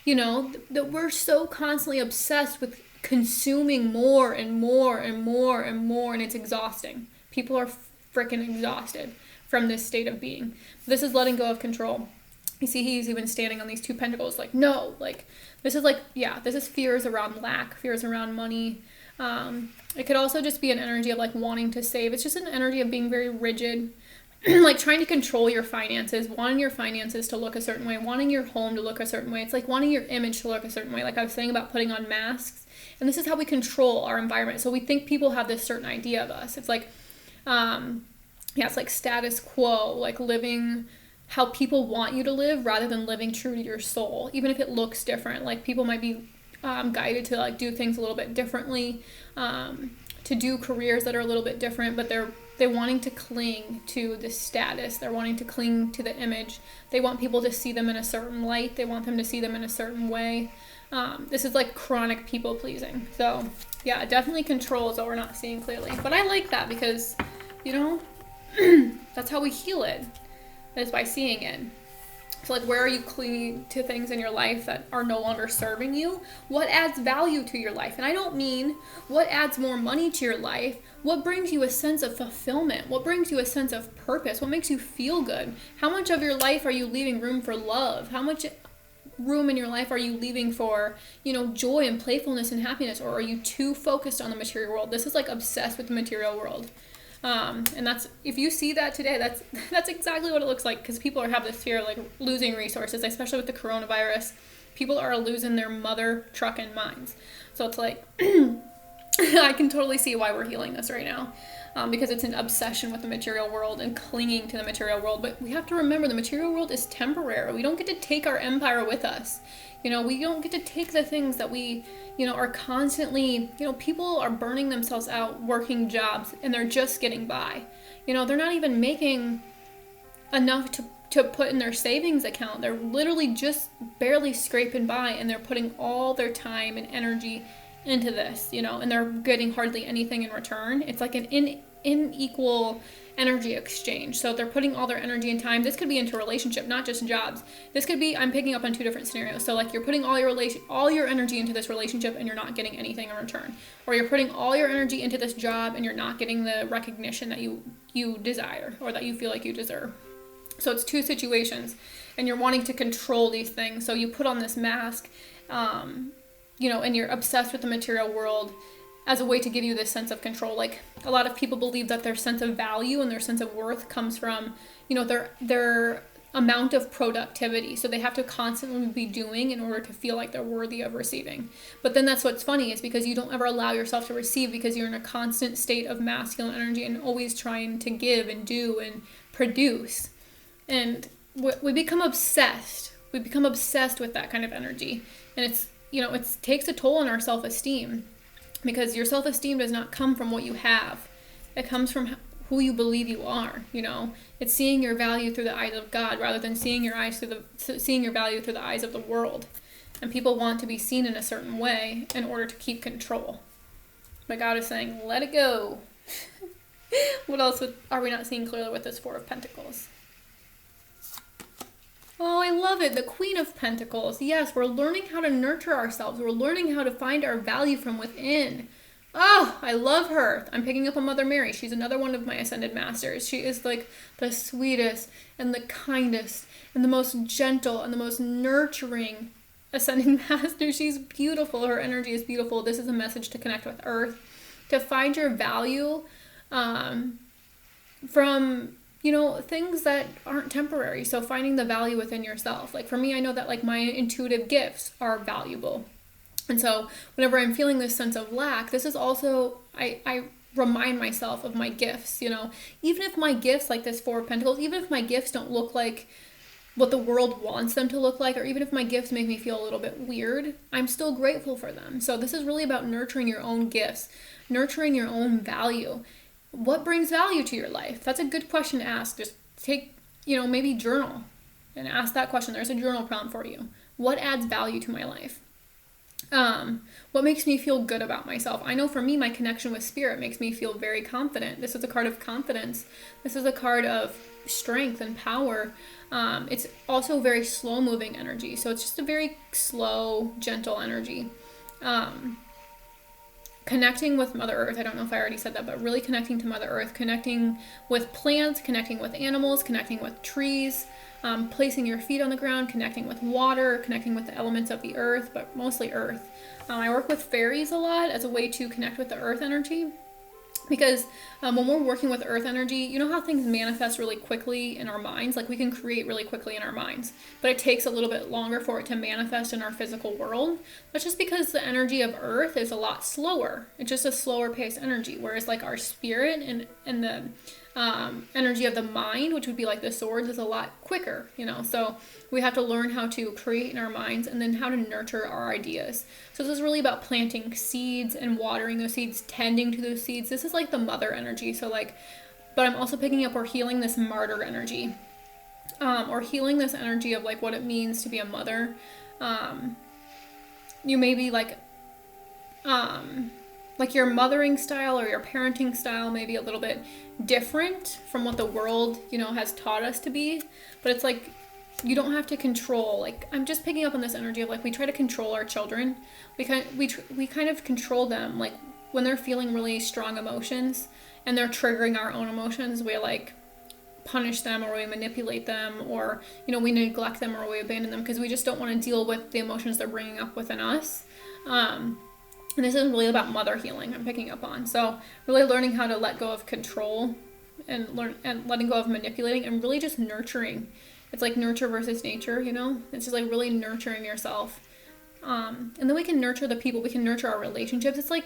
That we're so constantly obsessed with consuming more and more and more and more, and it's exhausting. People are freaking exhausted from this state of being. This is letting go of control. You see, he's even standing on these two pentacles, like, no, like, this is fears around lack, fears around money. It could also just be an energy of like wanting to save. It's just an energy of being very rigid, like trying to control your finances, wanting your finances to look a certain way, wanting your home to look a certain way. It's like wanting your image to look a certain way, like I was saying about putting on masks. And this is how we control our environment. So we think people have this certain idea of us. It's like, it's like status quo, like living how people want you to live rather than living true to your soul, even if it looks different. Like people might be guided to like do things a little bit differently, to do careers that are a little bit different, but they're wanting to cling to the status. They're wanting to cling to the image. They want people to see them in a certain light. They want them to see them in a certain way. This is like chronic people pleasing. So yeah, definitely control is what we're not seeing clearly. But I like that because, that's how we heal it, is by seeing it. So like, where are you clinging to things in your life that are no longer serving you? What adds value to your life? And I don't mean what adds more money to your life. What brings you a sense of fulfillment? What brings you a sense of purpose? What makes you feel good? How much of your life are you leaving room for love? How much room in your life are you leaving for, joy and playfulness and happiness? Or are you too focused on the material world? This is like obsessed with the material world. And that's, if you see that today, that's exactly what it looks like, because people have this fear of like losing resources, especially with the coronavirus. People are losing their mother trucking minds. So it's like, I can totally see why we're healing this right now, because it's an obsession with the material world and clinging to the material world. But we have to remember the material world is temporary. We don't get to take our empire with us. We don't get to take the things that we, are constantly, people are burning themselves out working jobs and they're just getting by. They're not even making enough to put in their savings account. They're literally just barely scraping by, and they're putting all their time and energy into this, and they're getting hardly anything in return. It's like an unequal energy exchange. So they're putting all their energy and time. This could be into a relationship, not just jobs. This could be, I'm picking up on two different scenarios. So like you're putting all your energy into this relationship and you're not getting anything in return. Or you're putting all your energy into this job and you're not getting the recognition that you desire or that you feel like you deserve. So it's two situations, and you're wanting to control these things. So you put on this mask, and you're obsessed with the material world as a way to give you this sense of control. Like a lot of people believe that their sense of value and their sense of worth comes from, their amount of productivity. So they have to constantly be doing in order to feel like they're worthy of receiving. But then that's what's funny is because you don't ever allow yourself to receive because you're in a constant state of masculine energy and always trying to give and do and produce. And we become obsessed. We become obsessed with that kind of energy. And it takes a toll on our self-esteem because your self-esteem does not come from what you have. It comes from who you believe you are, It's seeing your value through the eyes of God rather than seeing your value through the eyes of the world. And people want to be seen in a certain way in order to keep control. But God is saying, let it go. What else are we not seeing clearly with this Four of Pentacles? Oh, I love it. The Queen of Pentacles. Yes, we're learning how to nurture ourselves. We're learning how to find our value from within. Oh, I love her. I'm picking up on Mother Mary. She's another one of my Ascended Masters. She is like the sweetest and the kindest and the most gentle and the most nurturing Ascended Master. She's beautiful. Her energy is beautiful. This is a message to connect with Earth, to find your value from things that aren't temporary. So finding the value within yourself. Like for me, I know that like my intuitive gifts are valuable. And so whenever I'm feeling this sense of lack, this is also, I remind myself of my gifts, Even if my gifts, like this Four of Pentacles, even if my gifts don't look like what the world wants them to look like, or even if my gifts make me feel a little bit weird, I'm still grateful for them. So this is really about nurturing your own gifts, nurturing your own value. What brings value to your life? That's a good question to ask. Just take, maybe journal and ask that question. There's a journal prompt for you. What adds value to my life? What makes me feel good about myself? I know for me, my connection with spirit makes me feel very confident. This is a card of confidence. This is a card of strength and power. It's also very slow moving energy. So it's just a very slow, gentle energy. Connecting with Mother Earth, I don't know if I already said that, but really connecting to Mother Earth, connecting with plants, connecting with animals, connecting with trees, placing your feet on the ground, connecting with water, connecting with the elements of the earth, but mostly earth. I work with fairies a lot as a way to connect with the earth energy. Because when we're working with earth energy, you know how things manifest really quickly in our minds? Like we can create really quickly in our minds, but it takes a little bit longer for it to manifest in our physical world. That's just because the energy of earth is a lot slower. It's just a slower paced energy. Whereas like our spirit and the energy of the mind, which would be like the swords, is a lot quicker, So we have to learn how to create in our minds and then how to nurture our ideas. So this is really about planting seeds and watering those seeds, tending to those seeds. This is like the mother energy. So but I'm also picking up or healing this martyr energy, or healing this energy of like what it means to be a mother. You may be like your mothering style or your parenting style may be a little bit different from what the world, has taught us to be. But it's like, you don't have to control. Like, I'm just picking up on this energy of like, we try to control our children. We kind of control them. Like when they're feeling really strong emotions and they're triggering our own emotions, we like punish them or we manipulate them or, we neglect them or we abandon them because we just don't want to deal with the emotions they're bringing up within us. And this is really about mother healing I'm picking up on. So really learning how to let go of control and letting go of manipulating and really just nurturing. It's like nurture versus nature, It's just like really nurturing yourself. And then we can nurture the people. We can nurture our relationships. It's like,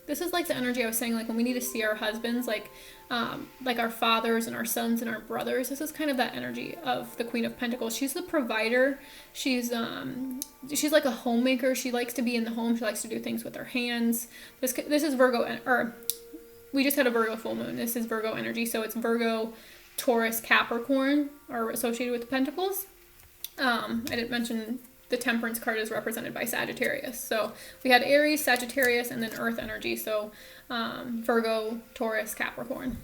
this is like the energy I was saying, like when we need to see our husbands, like our fathers and our sons and our brothers. This is kind of that energy of the Queen of Pentacles. She's the provider. She's like a homemaker. She likes to be in the home. She likes to do things with her hands. This is Virgo, or we just had a Virgo full moon. This is Virgo energy. So it's Virgo, Taurus, Capricorn are associated with the Pentacles. I didn't mention the Temperance card is represented by Sagittarius. So we had Aries, Sagittarius, and then Earth energy. So Virgo, Taurus, Capricorn.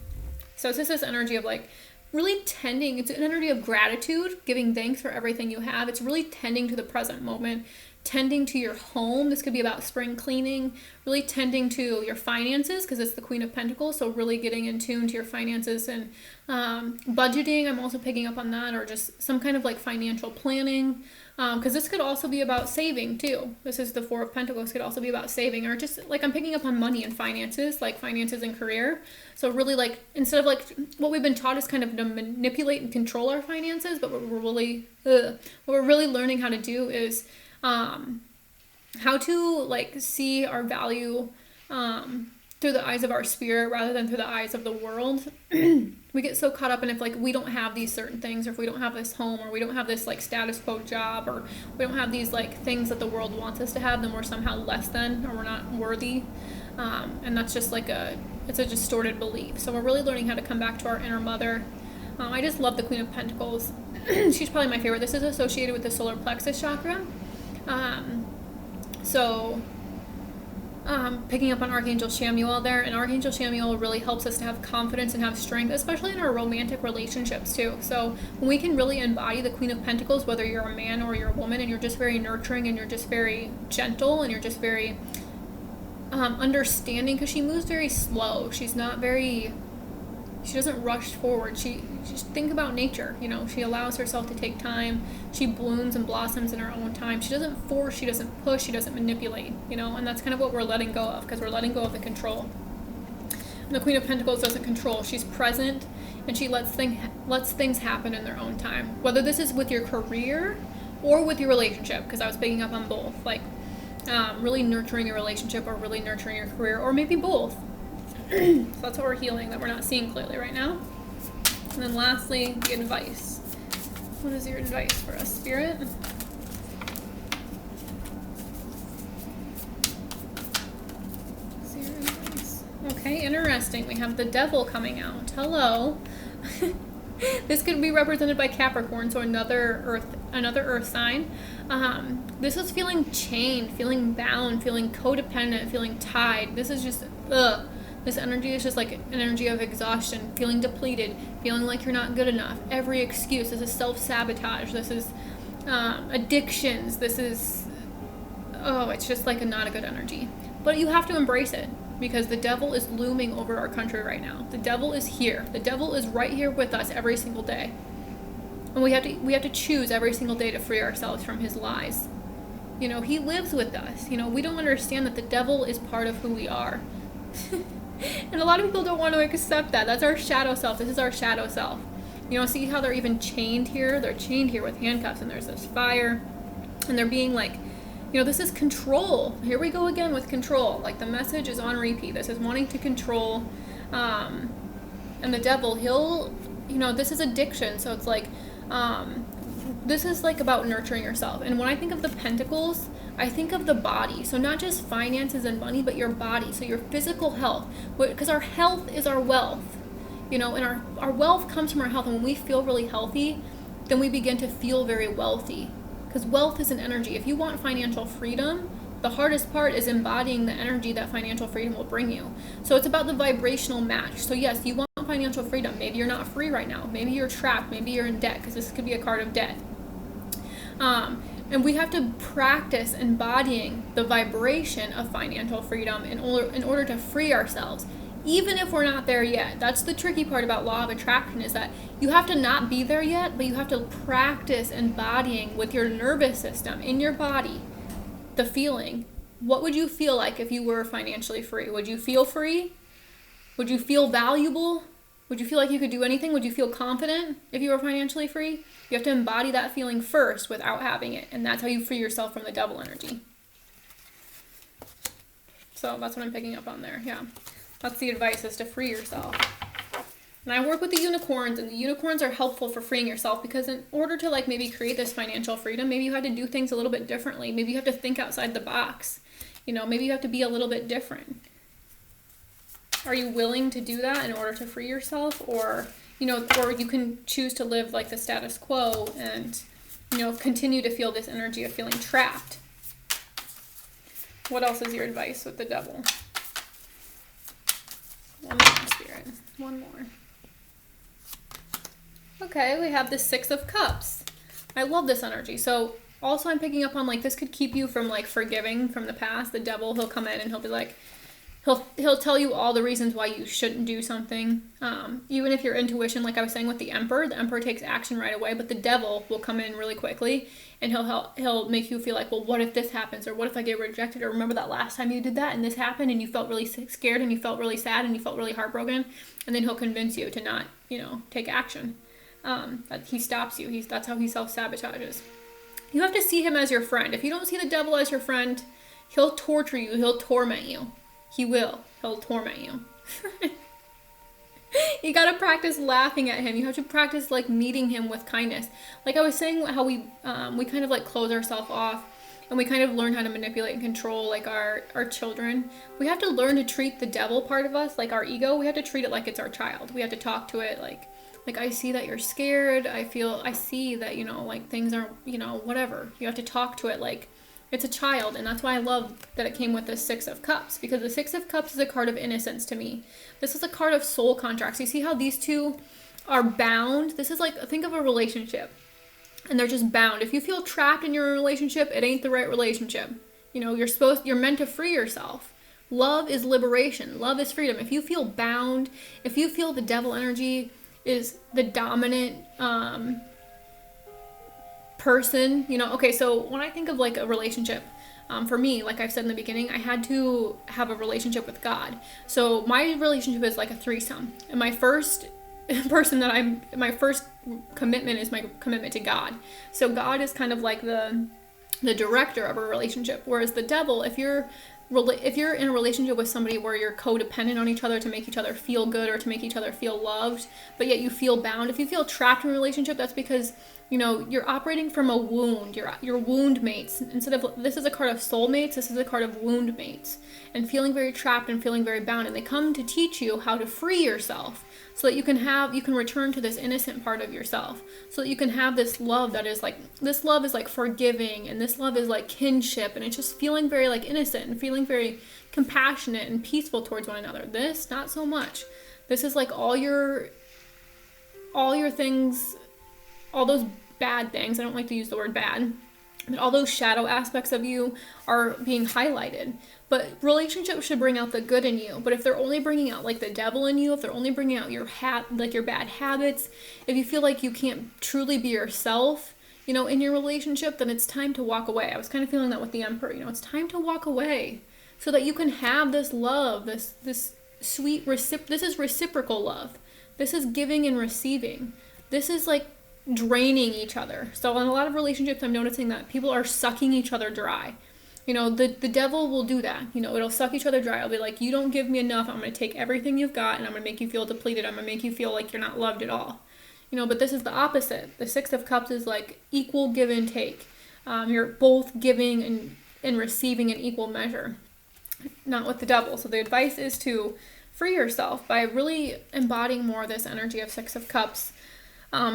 So it's just this energy of like really tending, it's an energy of gratitude, giving thanks for everything you have. It's really tending to the present moment, tending to your home. This could be about spring cleaning, really tending to your finances because it's the Queen of Pentacles. So really getting in tune to your finances and budgeting. I'm also picking up on that, or just some kind of like financial planning. Because this could also be about saving too. This is the Four of Pentacles, could also be about saving, or just like I'm picking up on money and finances, like finances and career. So really like, instead of like what we've been taught is kind of to manipulate and control our finances, but what we're really learning how to do is how to like see our value through the eyes of our spirit rather than through the eyes of the world. We get so caught up in if like we don't have these certain things, or if we don't have this home, or we don't have this like status quo job, or we don't have these like things that the world wants us to have, then we're somehow less than, or we're not worthy. And that's just like it's a distorted belief. So we're really learning how to come back to our inner mother. I just love the Queen of Pentacles. She's probably my favorite. This is associated with the solar plexus chakra. Picking up on Archangel Chamuel there, and Archangel Chamuel really helps us to have confidence and have strength, especially in our romantic relationships too. So when we can really embody the Queen of Pentacles, whether you're a man or you're a woman, and you're just very nurturing, and you're just very gentle, and you're just very understanding, because she moves very slow. She doesn't rush forward. She just think about nature, you know, she allows herself to take time. She blooms and blossoms in her own time. She doesn't force, she doesn't push, she doesn't manipulate, you know, and that's kind of what we're letting go of, because we're letting go of the control. And the Queen of Pentacles doesn't control. She's present, and she lets things happen in their own time, whether this is with your career or with your relationship, because I was picking up on both, like really nurturing your relationship or really nurturing your career, or maybe both. So that's what we're healing, that we're not seeing clearly right now. And then lastly, the advice. What is your advice for us, Spirit? What's your advice? Okay, interesting. We have the Devil coming out. Hello. This could be represented by Capricorn, so another earth sign. This is feeling chained, feeling bound, feeling codependent, feeling tied. This is just This energy is just like an energy of exhaustion, feeling depleted, feeling like you're not good enough. Every excuse. This is self-sabotage. This is addictions. This is, it's just like not a good energy. But you have to embrace it, because the devil is looming over our country right now. The devil is here. The devil is right here with us every single day. And we have to choose every single day to free ourselves from his lies. You know, he lives with us. You know, we don't understand that the devil is part of who we are. And a lot of people don't want to accept that. That's our shadow self. This is our shadow self. You know, see how they're even chained here? They're chained here with handcuffs, and there's this fire. And they're being like, you know, this is control. Here we go again with control. Like the message is on repeat. This is wanting to control. And the devil, this is addiction. So it's like, this is like about nurturing yourself. And when I think of the Pentacles, I think of the body. So not just finances and money, but your body. So your physical health, because our health is our wealth, you know, and our wealth comes from our health. And when we feel really healthy, then we begin to feel very wealthy, because wealth is an energy. If you want financial freedom, the hardest part is embodying the energy that financial freedom will bring you. So it's about the vibrational match. So yes, you want financial freedom. Maybe you're not free right now. Maybe you're trapped. Maybe you're in debt, because this could be a card of debt. And we have to practice embodying the vibration of financial freedom in order to free ourselves, even if we're not there yet. That's the tricky part about law of attraction, is that you have to not be there yet, but you have to practice embodying with your nervous system in your body the feeling. What would you feel like if you were financially free? Would you feel free? Would you feel valuable? Would you feel like you could do anything? Would you feel confident if you were financially free? You have to embody that feeling first without having it. And that's how you free yourself from the devil energy. So that's what I'm picking up on there. Yeah. That's the advice, is to free yourself. And I work with the unicorns, and the unicorns are helpful for freeing yourself, because in order to like maybe create this financial freedom, maybe you had to do things a little bit differently. Maybe you have to think outside the box. You know, maybe you have to be a little bit different. Are you willing to do that in order to free yourself? Or, you know, or you can choose to live like the status quo and continue to feel this energy of feeling trapped. What else is your advice with the devil? One more, Spirit. One more. Okay, we have the Six of Cups. I love this energy. So also I'm picking up on this could keep you from forgiving from the past. The devil, he'll come in and he'll be he'll tell you all the reasons why you shouldn't do something. Even if your intuition, like I was saying with the emperor takes action right away, but the devil will come in really quickly and he'll make you feel well, what if this happens? Or what if I get rejected? Or remember that last time you did that and this happened and you felt really scared and you felt really sad and you felt really heartbroken? And then he'll convince you to not, take action. That he stops you. That's how he self-sabotages. You have to see him as your friend. If you don't see the devil as your friend, he'll torture you. He'll torment you. He will. He'll torment you. You gotta practice laughing at him. You have to practice meeting him with kindness. Like I was saying, how we kind of close ourselves off, and we kind of learn how to manipulate and control our children. We have to learn to treat the devil part of us, our ego. We have to treat it like it's our child. We have to talk to it like I see that you're scared. I see that things aren't whatever. You have to talk to it like it's a child, and that's why I love that it came with the Six of Cups, because the Six of Cups is a card of innocence to me. This is a card of soul contracts. You see how these two are bound? This is think of a relationship, and they're just bound. If you feel trapped in your relationship, it ain't the right relationship. You're meant to free yourself. Love is liberation. Love is freedom. If you feel bound, if you feel the devil energy is the dominant person, okay, so when I think of a relationship, for me, like I've said in the beginning, I had to have a relationship with God. So my relationship is like a threesome, and my first my first commitment is my commitment to God. So God is kind of like the director of a relationship, whereas the devil, if you're in a relationship with somebody where you're codependent on each other to make each other feel good or to make each other feel loved, but yet you feel bound, if you feel trapped in a relationship, that's because you're operating from a wound. You're wound mates. Instead of, this is a card of soulmates, this is a card of wound mates, and feeling very trapped and feeling very bound. And they come to teach you how to free yourself so that you can return to this innocent part of yourself, so that you can have this love that is this love is forgiving, and this love is kinship, and it's just feeling very innocent and feeling very compassionate and peaceful towards one another. This, not so much. This is all your things, all those bad things. I don't like to use the word bad, but all those shadow aspects of you are being highlighted. But relationships should bring out the good in you. But if they're only bringing out the devil in you, if they're only bringing out your your bad habits, if you feel you can't truly be yourself, in your relationship, then it's time to walk away. I was kind of feeling that with the Emperor. It's time to walk away so that you can have this love, this sweet this is reciprocal love. This is giving and receiving. This is draining each other. So in a lot of relationships, I'm noticing that people are sucking each other dry. The devil will do that. It'll suck each other dry. It'll be you don't give me enough. I'm going to take everything you've got, and I'm going to make you feel depleted. I'm going to make you feel you're not loved at all. But this is the opposite. The Six of Cups is equal give and take. You're both giving and receiving in equal measure. Not with the devil. So the advice is to free yourself by really embodying more of this energy of Six of Cups.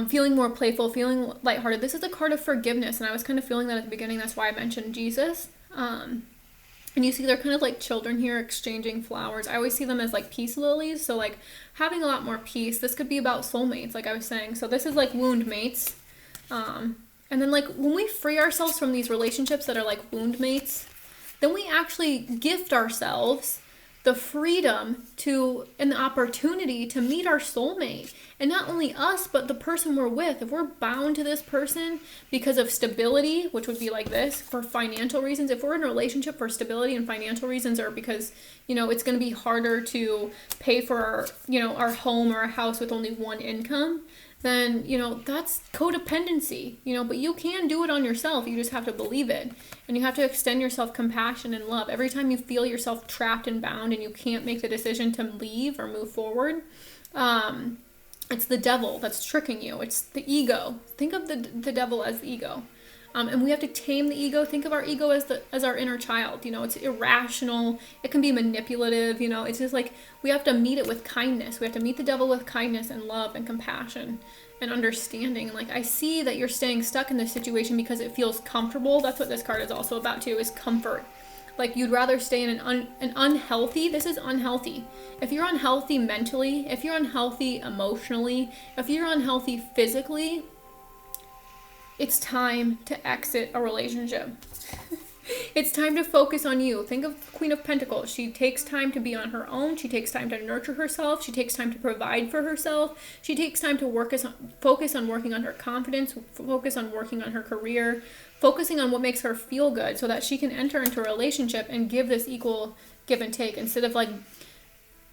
Feeling more playful, feeling lighthearted. This is a card of forgiveness, and I was kind of feeling that at the beginning. That's why I mentioned Jesus. And you see they're kind of children here exchanging flowers. I always see them as peace lilies, so having a lot more peace. This could be about soulmates, like I was saying. So this is wound mates. And then when we free ourselves from these relationships that are wound mates, then we actually gift ourselves the freedom and the opportunity to meet our soulmate. And not only us, but the person we're with. If we're bound to this person because of stability, which would be this, for financial reasons, if we're in a relationship for stability and financial reasons, or because, it's going to be harder to pay for our home or our house with only one income, then, that's codependency, but you can do it on yourself. You just have to believe it. And you have to extend yourself compassion and love. Every time you feel yourself trapped and bound and you can't make the decision to leave or move forward, it's the devil that's tricking you. It's the ego. Think of the devil as the ego. And we have to tame the ego. Think of our ego as our inner child. It's irrational. It can be manipulative. It's just we have to meet it with kindness. We have to meet the devil with kindness and love and compassion. and understanding. Like, I see that you're staying stuck in this situation because it feels comfortable. That's what this card is also about too, is comfort. Like, you'd rather stay in an unhealthy, this is unhealthy. If you're unhealthy mentally, if you're unhealthy emotionally, if you're unhealthy physically, it's time to exit a relationship. It's time to focus on you. Think of the Queen of Pentacles. She takes time to be on her own. She takes time to nurture herself. She takes time to provide for herself. She takes time to focus on working on her confidence, focus on working on her career, focusing on what makes her feel good so that she can enter into a relationship and give this equal give and take, instead of like,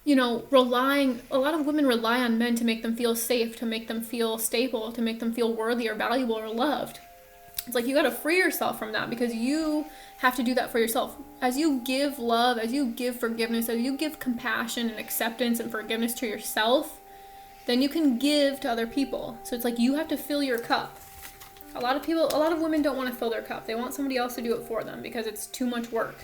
you know, relying. A lot of women rely on men to make them feel safe, to make them feel stable, to make them feel worthy or valuable or loved. It's like, you got to free yourself from that, because you have to do that for yourself. As you give love, as you give forgiveness, as you give compassion and acceptance and forgiveness to yourself, then you can give to other people. So it's like, you have to fill your cup. A lot of women don't want to fill their cup. They want somebody else to do it for them because it's too much work.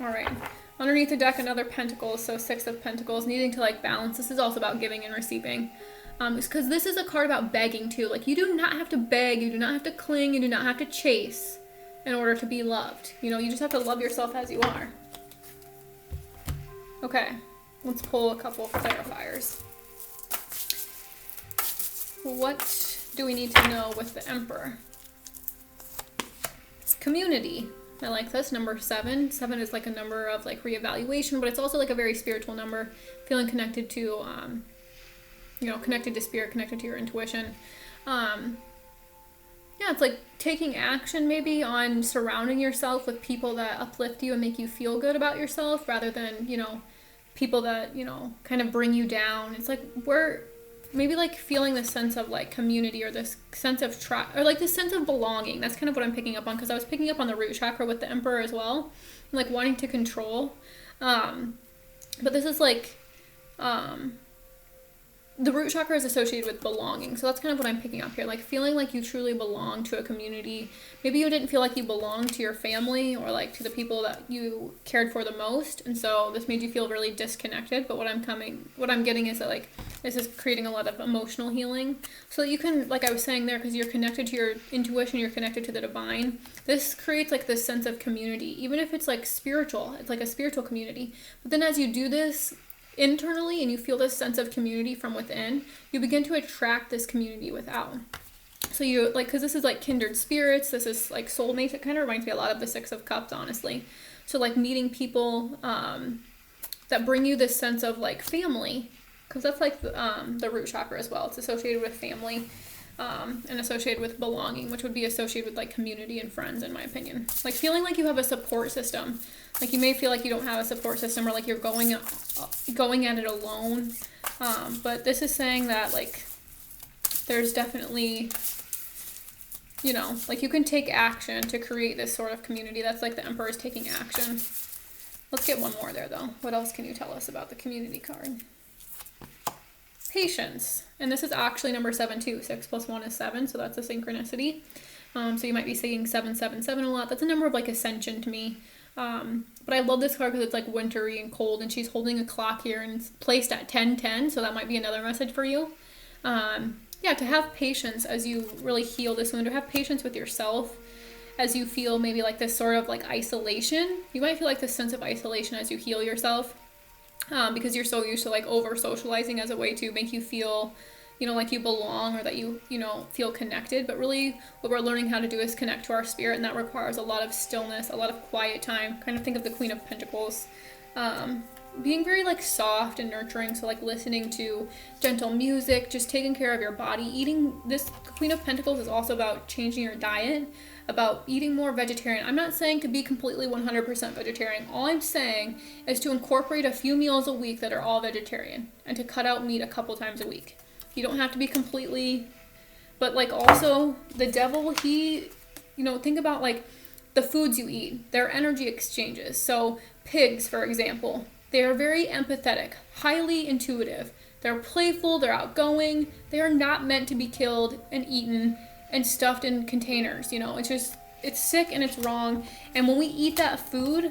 All right. Underneath the deck, another Pentacles, so 6 of Pentacles, needing to like balance. This is also about giving and receiving. Because this is a card about begging too. Like, you do not have to beg, you do not have to cling, you do not have to chase in order to be loved. You know, you just have to love yourself as you are. Okay, let's pull a couple of clarifiers. What do we need to know with the Emperor? Community. I like this. Number 7. 7 is like a number of like reevaluation, but it's also like a very spiritual number. Feeling connected to, you know, connected to spirit, connected to your intuition. Yeah, it's like taking action maybe on surrounding yourself with people that uplift you and make you feel good about yourself, rather than, you know, people that, you know, kind of bring you down. It's like, we're maybe like feeling this sense of like community, or this sense of or like this sense of belonging. That's kind of what I'm picking up on, because I was picking up on the root chakra with the Emperor as well, and like wanting to control. But this is like, the root chakra is associated with belonging. So that's kind of what I'm picking up here. Like, feeling like you truly belong to a community. Maybe you didn't feel like you belonged to your family, or like to the people that you cared for the most. And so this made you feel really disconnected. But what I'm getting is that like, this is creating a lot of emotional healing. So that you can, like I was saying there, because you're connected to your intuition, you're connected to the divine. This creates like this sense of community, even if it's like spiritual. It's like a spiritual community. But then as you do this internally and you feel this sense of community from within, you begin to attract this community without. So you like, because this is like kindred spirits, this is like soulmates. It kind of reminds me a lot of the 6 of Cups, honestly. So like meeting people that bring you this sense of like family, because that's like the root chakra as well. It's associated with family and associated with belonging, which would be associated with like community and friends, in my opinion. Like feeling like you have a support system. Like you may feel like you don't have a support system, or like you're going at it alone. But this is saying that like there's definitely, you know, like you can take action to create this sort of community. That's like the Emperor is taking action. Let's get one more there though. What else can you tell us about the community card? Patience. And this is actually number 7 too. 6 plus 1 is 7, so that's a synchronicity. So you might be saying 777 a lot. That's a number of like ascension to me. But I love this card because it's like wintry and cold, and she's holding a clock here and it's placed at 10:10, so that might be another message for you. Yeah, to have patience as you really heal this wound, to have patience with yourself as you feel maybe like this sort of like isolation. You might feel like this sense of isolation as you heal yourself, because you're so used to like over socializing as a way to make you feel, you know, like you belong, or that you know, feel connected. But really what we're learning how to do is connect to our spirit, and that requires a lot of stillness, a lot of quiet time. Kind of think of the Queen of Pentacles, being very like soft and nurturing. So like listening to gentle music, just taking care of your body. Eating, this Queen of Pentacles is also about changing your diet, about eating more vegetarian. I'm not saying to be completely 100% vegetarian. All I'm saying is to incorporate a few meals a week that are all vegetarian, and to cut out meat a couple times a week. You don't have to be completely, but like also the devil, he, you know, think about like the foods you eat, their energy exchanges. So pigs, for example, they are very empathetic, highly intuitive. They're playful, they're outgoing. They are not meant to be killed and eaten and stuffed in containers. You know, it's just, it's sick and it's wrong. And when we eat that food,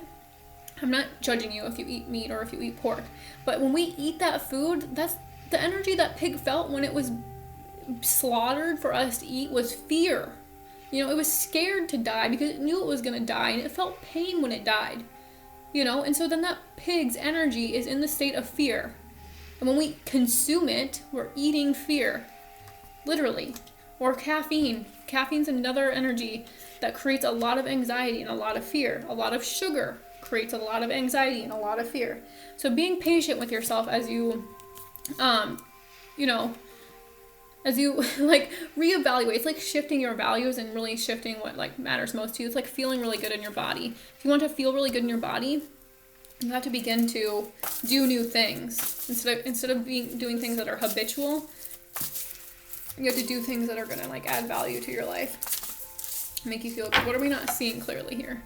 I'm not judging you if you eat meat or if you eat pork, but when we eat that food, that's the energy that pig felt when it was slaughtered for us to eat was fear. You know, it was scared to die because it knew it was going to die, and it felt pain when it died. You know, and so then that pig's energy is in the state of fear. And when we consume it, we're eating fear. Literally. Or caffeine. Caffeine's another energy that creates a lot of anxiety and a lot of fear. A lot of sugar creates a lot of anxiety and a lot of fear. So being patient with yourself as you, you know, as you like reevaluate. It's like shifting your values and really shifting what like matters most to you. It's like feeling really good in your body. If you want to feel really good in your body, you have to begin to do new things. Instead of doing things that are habitual, you have to do things that are going to like add value to your life. Make you feel good. What are we not seeing clearly here?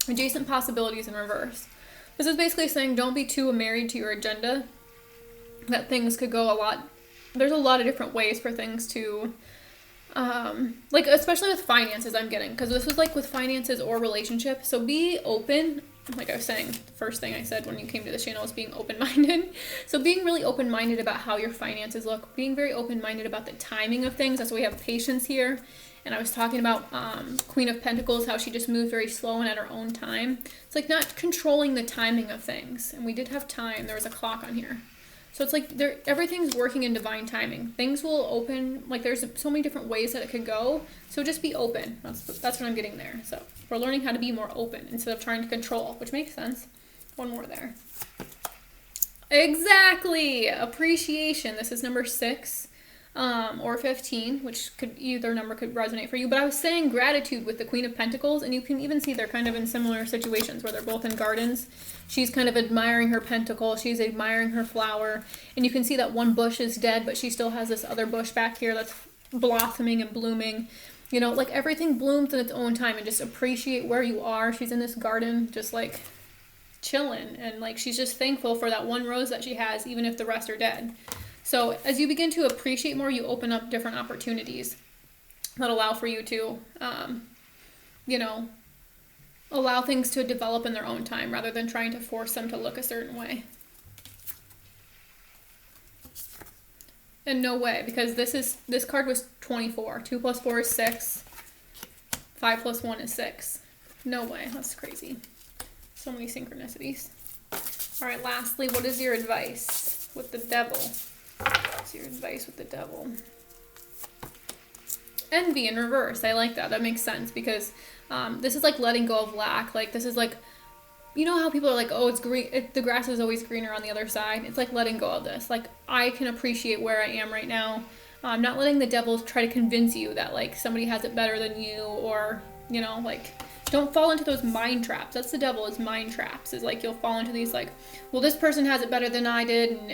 Adjacent possibilities in reverse. This is basically saying don't be too married to your agenda. That things could go a lot. There's a lot of different ways for things to, like especially with finances I'm getting. Because this was like with finances or relationship. So be open. Like I was saying, the first thing I said when you came to this channel was being open-minded. So being really open-minded about how your finances look. Being very open-minded about the timing of things. That's why we have patience here. And I was talking about Queen of Pentacles, how she just moves very slow and at her own time. It's like not controlling the timing of things. And we did have time. There was a clock on here. So it's like everything's working in divine timing. Things will open, like there's so many different ways that it could go. So just be open. That's what I'm getting there. So we're learning how to be more open instead of trying to control, which makes sense. One more there. Exactly. Appreciation. This is number 6 or 15, which either number could resonate for you. But I was saying gratitude with the Queen of Pentacles, and you can even see they're kind of in similar situations where they're both in gardens. She's kind of admiring her pentacle. She's admiring her flower. And you can see that one bush is dead, but she still has this other bush back here that's blossoming and blooming. You know, like everything blooms in its own time, and just appreciate where you are. She's in this garden just like chilling, and like she's just thankful for that one rose that she has, even if the rest are dead. So as you begin to appreciate more, you open up different opportunities that allow for you to, you know, allow things to develop in their own time rather than trying to force them to look a certain way. And no way, because this card was 24. 2 plus 4 is 6. 5 plus 1 is 6. No way. That's crazy. So many synchronicities. All right, lastly, what is your advice with the devil? What's your advice with the devil? Envy in reverse. I like that. That makes sense because this is like letting go of lack. Like this is like, you know how people are like, oh, it's green. The grass is always greener on the other side. It's like letting go of this. Like I can appreciate where I am right now. Not letting the devil try to convince you that like somebody has it better than you, or, you know, like don't fall into those mind traps. That's the devil, is mind traps. Is like you'll fall into these like, well, this person has it better than I did, and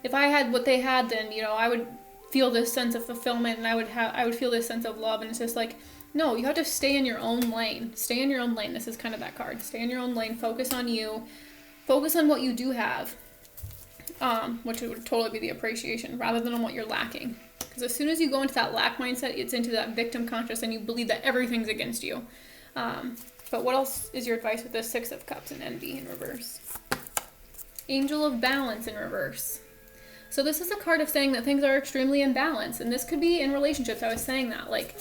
if I had what they had, then, you know, I would feel this sense of fulfillment, and I would feel this sense of love. And it's just like, no, you have to stay in your own lane. Stay in your own lane. This is kind of that card. Stay in your own lane. Focus on you. Focus on what you do have, which would totally be the appreciation, rather than on what you're lacking. Because as soon as you go into that lack mindset, it's into that victim conscious, and you believe that everything's against you. But what else is your advice with the 6 of Cups and envy in reverse? Angel of Balance in reverse. So this is a card of saying that things are extremely imbalanced, and this could be in relationships. I was saying that, like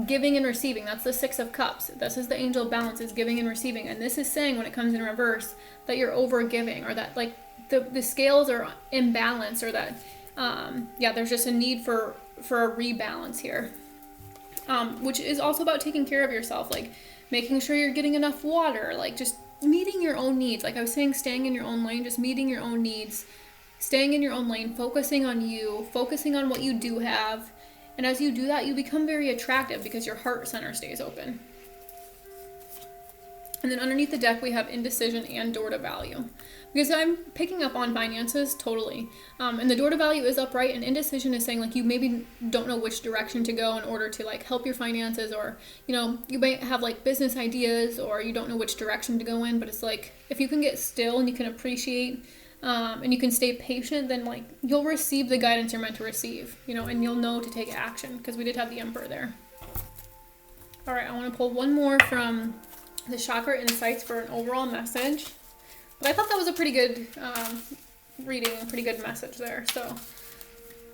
giving and receiving. That's the 6 of Cups. This is the Angel of Balance, is giving and receiving. And this is saying when it comes in reverse that you're over giving, or that like the scales are imbalanced, or that there's just a need for a rebalance here. Which is also about taking care of yourself, like making sure you're getting enough water, like just meeting your own needs. Like I was saying, staying in your own lane, just meeting your own needs, staying in your own lane, focusing on you, focusing on what you do have. And as you do that, you become very attractive because your heart center stays open. And then underneath the deck, we have indecision and door to value. Because I'm picking up on finances totally. And the door to value is upright, and indecision is saying like you maybe don't know which direction to go in order to like help your finances, or, you know, you might have like business ideas, or you don't know which direction to go in. But it's like if you can get still and you can appreciate and you can stay patient, then like you'll receive the guidance you're meant to receive, you know, and you'll know to take action, because we did have the Emperor there. All right, I want to pull one more from the Chakra Insights for an overall message. But I thought that was a pretty good reading, a pretty good message there. So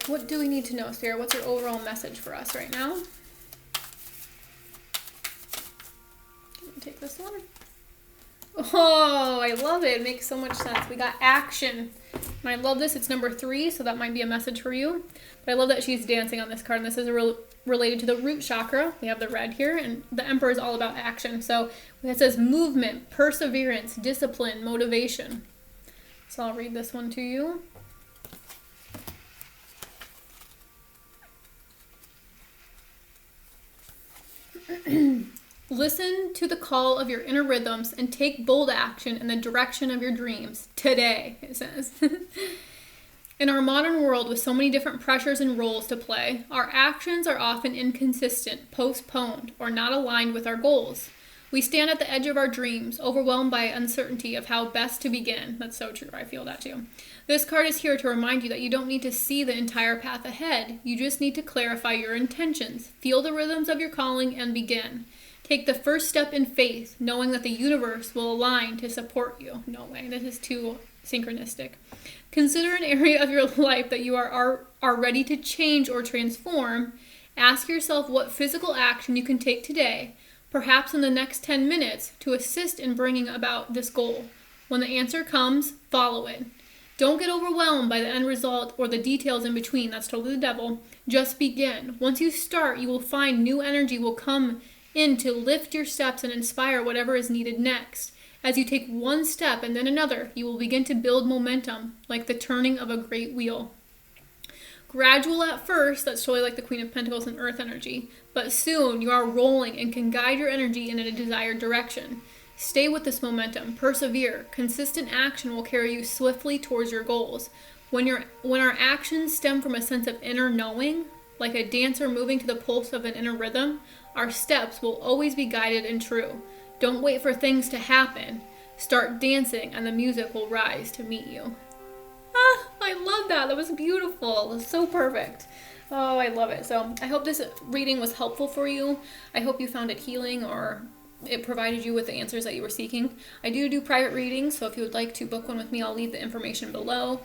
what do we need to know, Spirit? What's your overall message for us right now? Take this one. Oh, I love it. It makes so much sense. We got action. And I love this. It's number 3, so that might be a message for you. But I love that she's dancing on this card, and this is related to the root chakra. We have the red here, and the Emperor is all about action. So it says movement, perseverance, discipline, motivation. So I'll read this one to you. Listen to the call of your inner rhythms and take bold action in the direction of your dreams today, it says. In our modern world with so many different pressures and roles to play, our actions are often inconsistent, postponed, or not aligned with our goals. We stand at the edge of our dreams, overwhelmed by uncertainty of how best to begin. That's so true. I feel that too. This card is here to remind you that you don't need to see the entire path ahead. You just need to clarify your intentions, feel the rhythms of your calling, and begin. Take the first step in faith, knowing that the universe will align to support you. No way, this is too synchronistic. Consider an area of your life that you are ready to change or transform. Ask yourself what physical action you can take today, perhaps in the next 10 minutes, to assist in bringing about this goal. When the answer comes, follow it. Don't get overwhelmed by the end result or the details in between. That's totally the devil. Just begin. Once you start, you will find new energy will come in to lift your steps and inspire whatever is needed next. As you take one step and then another, you will begin to build momentum, like the turning of a great wheel. Gradual at first, that's totally like the Queen of Pentacles and Earth energy, but soon you are rolling and can guide your energy in a desired direction. Stay with this momentum, persevere. Consistent action will carry you swiftly towards your goals. When our actions stem from a sense of inner knowing, like a dancer moving to the pulse of an inner rhythm, our steps will always be guided and true. Don't wait for things to happen. Start dancing and the music will rise to meet you. Ah, I love that. That was beautiful. It was so perfect. Oh, I love it. So I hope this reading was helpful for you. I hope you found it healing or it provided you with the answers that you were seeking. I do private readings, so if you would like to book one with me, I'll leave the information below.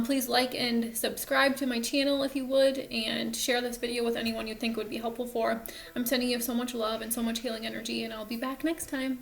Please like and subscribe to my channel if you would, and share this video with anyone you think would be helpful for. I'm sending you so much love and so much healing energy, and I'll be back next time.